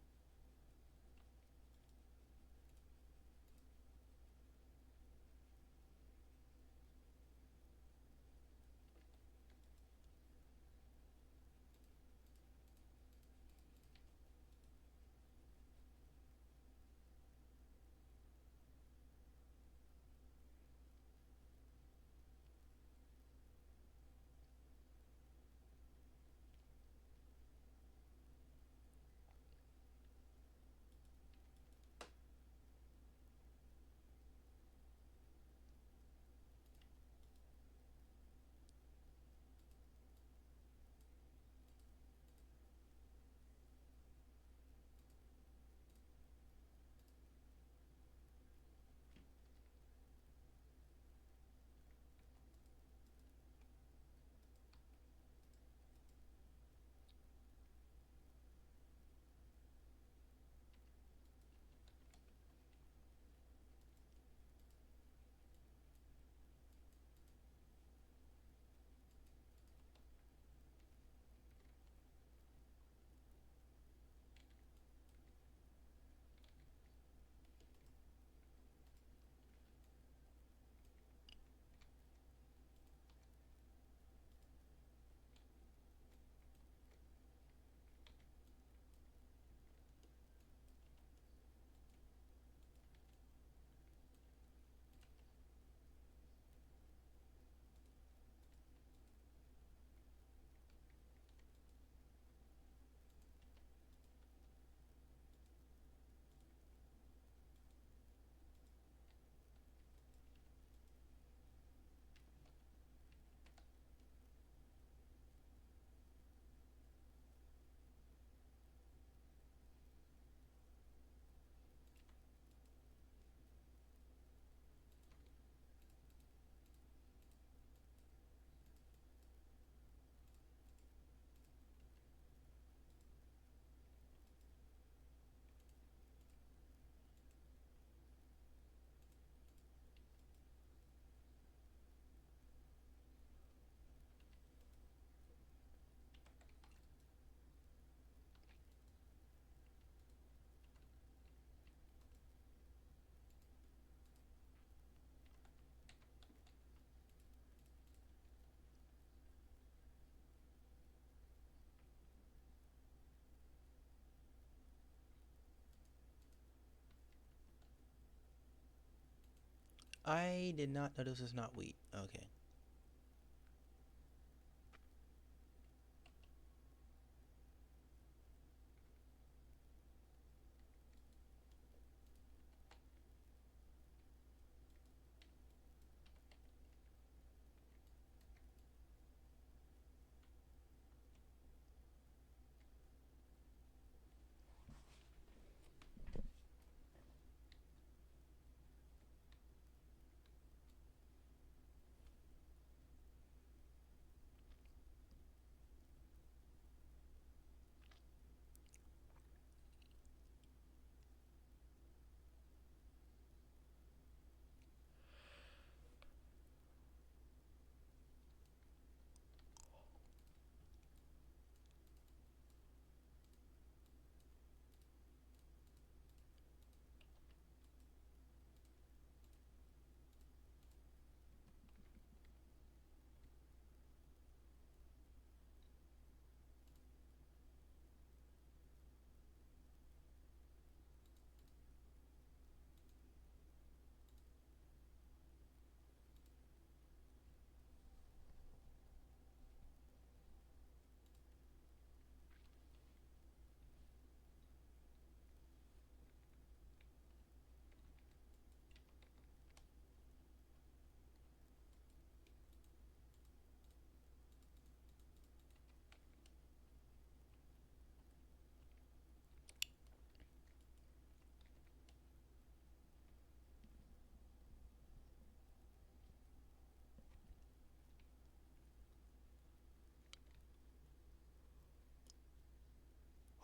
I did not know this is not wheat. Okay.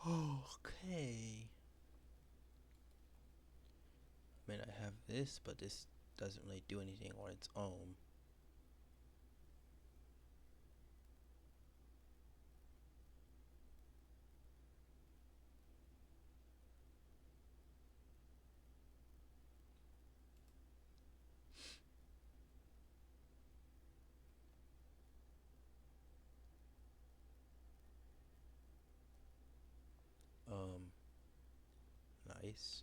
Okay. I mean, I have this, but this doesn't really do anything on its own. Um, nice.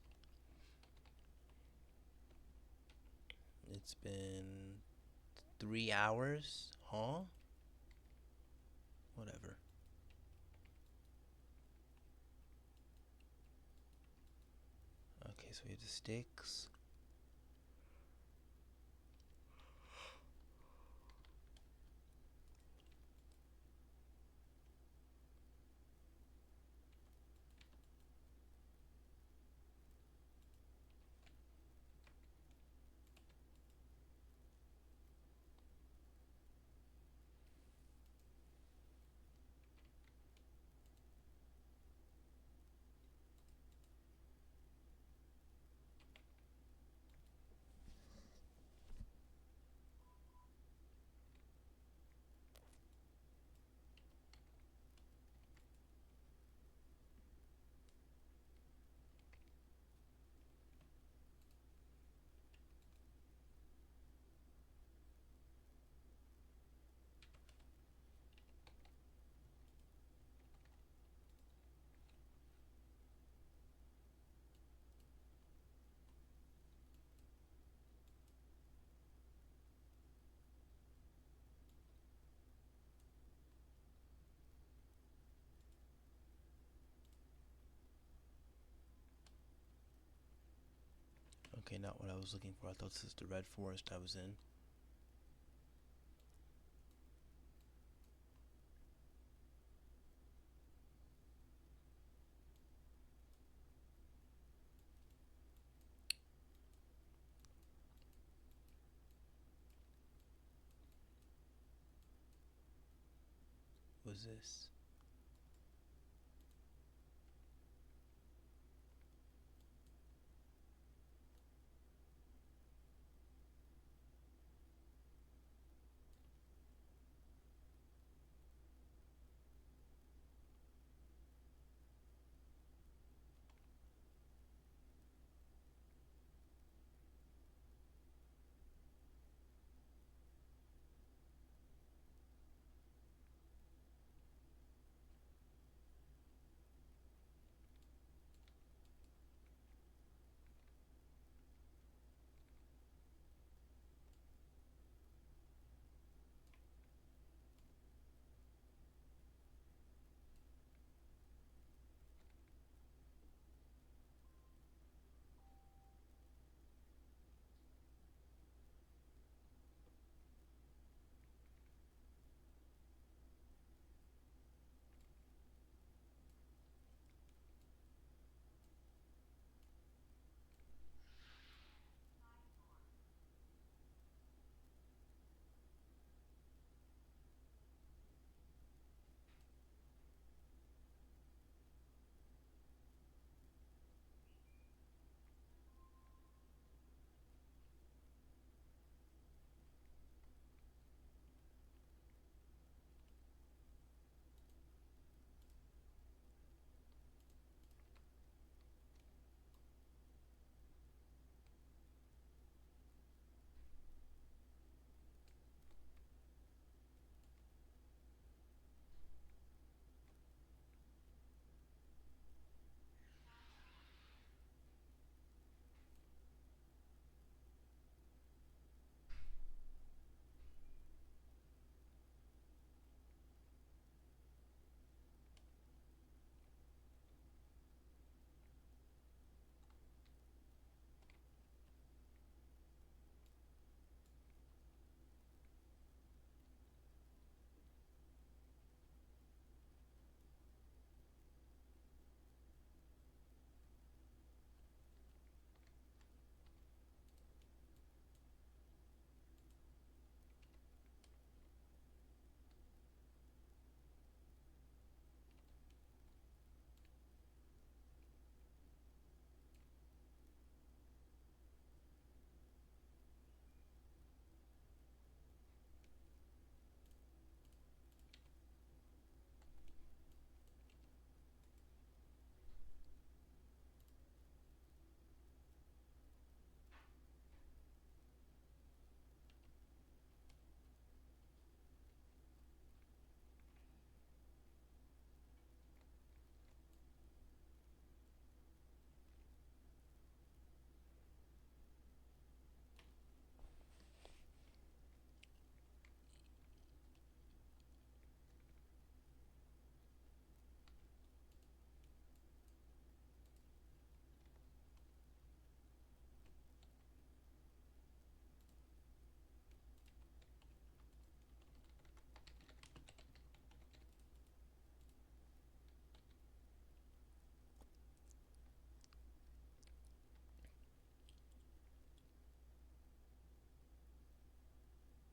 It's been 3 hours, huh? Whatever. Okay, so we have the sticks. Okay, not what I was looking for. I thought this was the red forest I was in. Was this?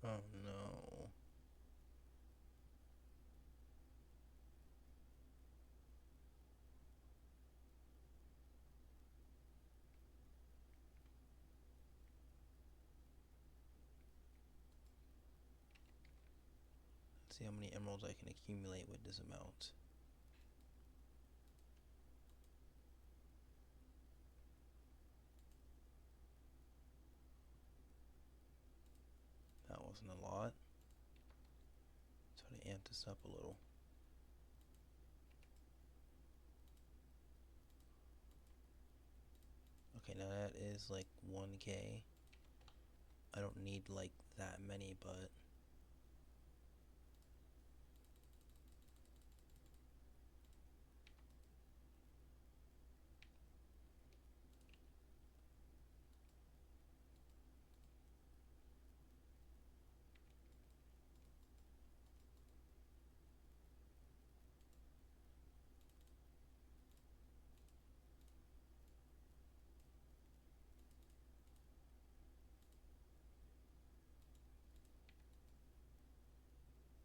Oh no. Let's see how many emeralds I can accumulate with this amount. That wasn't a lot. Try to amp this up a little. Okay, now that is like 1k. I don't need like that many, but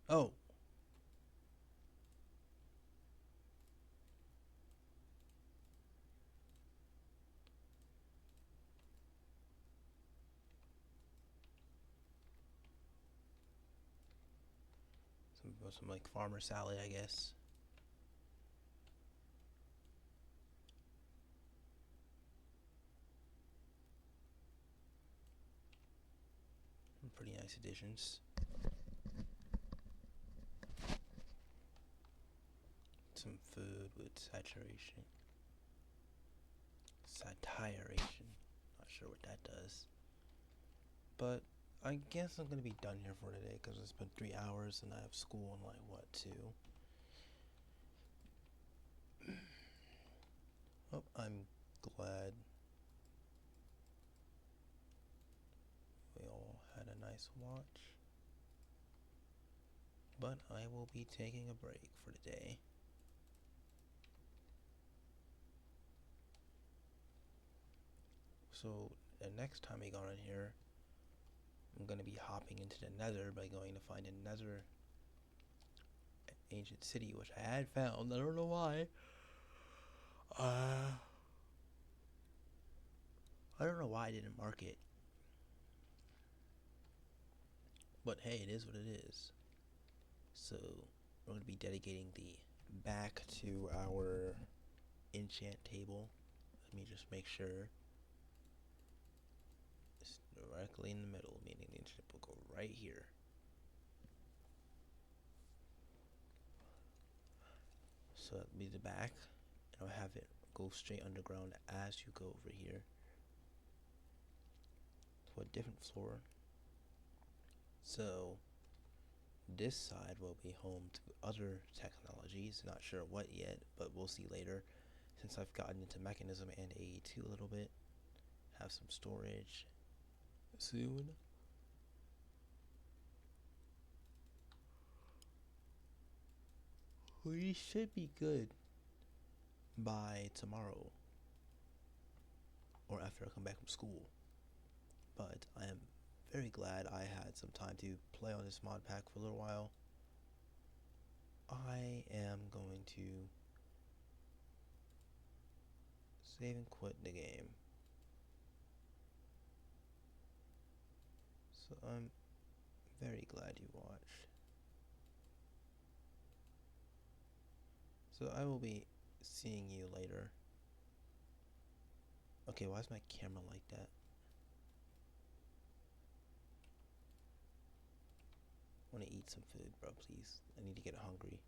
oh, some like farmer salad, I guess. Pretty nice additions. Some food with saturation. Satiration. Not sure what that does. But I guess I'm gonna be done here for today because it's been 3 hours and I have school in like what, 2? Oh, I'm glad we all had a nice watch. But I will be taking a break for today. So the next time we go in here, I'm gonna be hopping into the Nether by going to find another ancient city, which I had found. I don't know why. I don't know why I didn't mark it. But hey, it is what it is. So we're going to be dedicating the back to our enchant table. Let me just make sure it's directly in the middle, meaning the enchant will go right here. So that'll be the back, and I'll have it go straight underground as you go over here to a different floor. So this side will be home to other technologies, not sure what yet, but we'll see later. Since I've gotten into mechanism and AE2 a little bit, have some storage soon. We should be good by tomorrow or after I come back from school. But I am very glad I had some time to play on this mod pack for a little while. I am going to save and quit the game. So I'm very glad you watched. So I will be seeing you later. Okay, why is my camera like that? I want to eat some food, bro, please. I need to get hungry.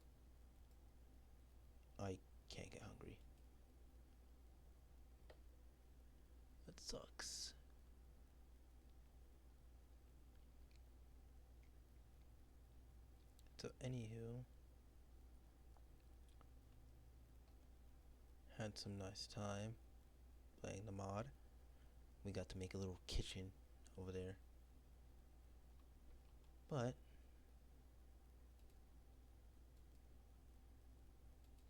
I can't get hungry. That sucks. So, anywho, had some nice time playing the mod. We got to make a little kitchen over there. But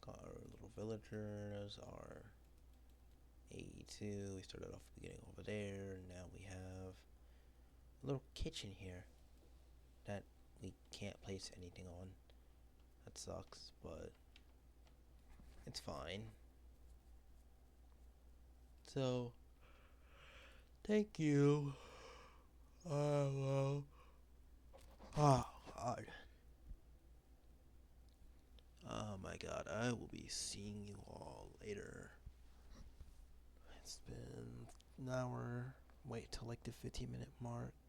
got our little villagers, our AE2. We started off at the beginning over there, and now we have a little kitchen here. that we can't place anything on. That sucks, but it's fine. So, thank you. Well. Oh, God. Oh, my God. I will be seeing you all later. It's been an hour. Wait till like the 15-minute mark.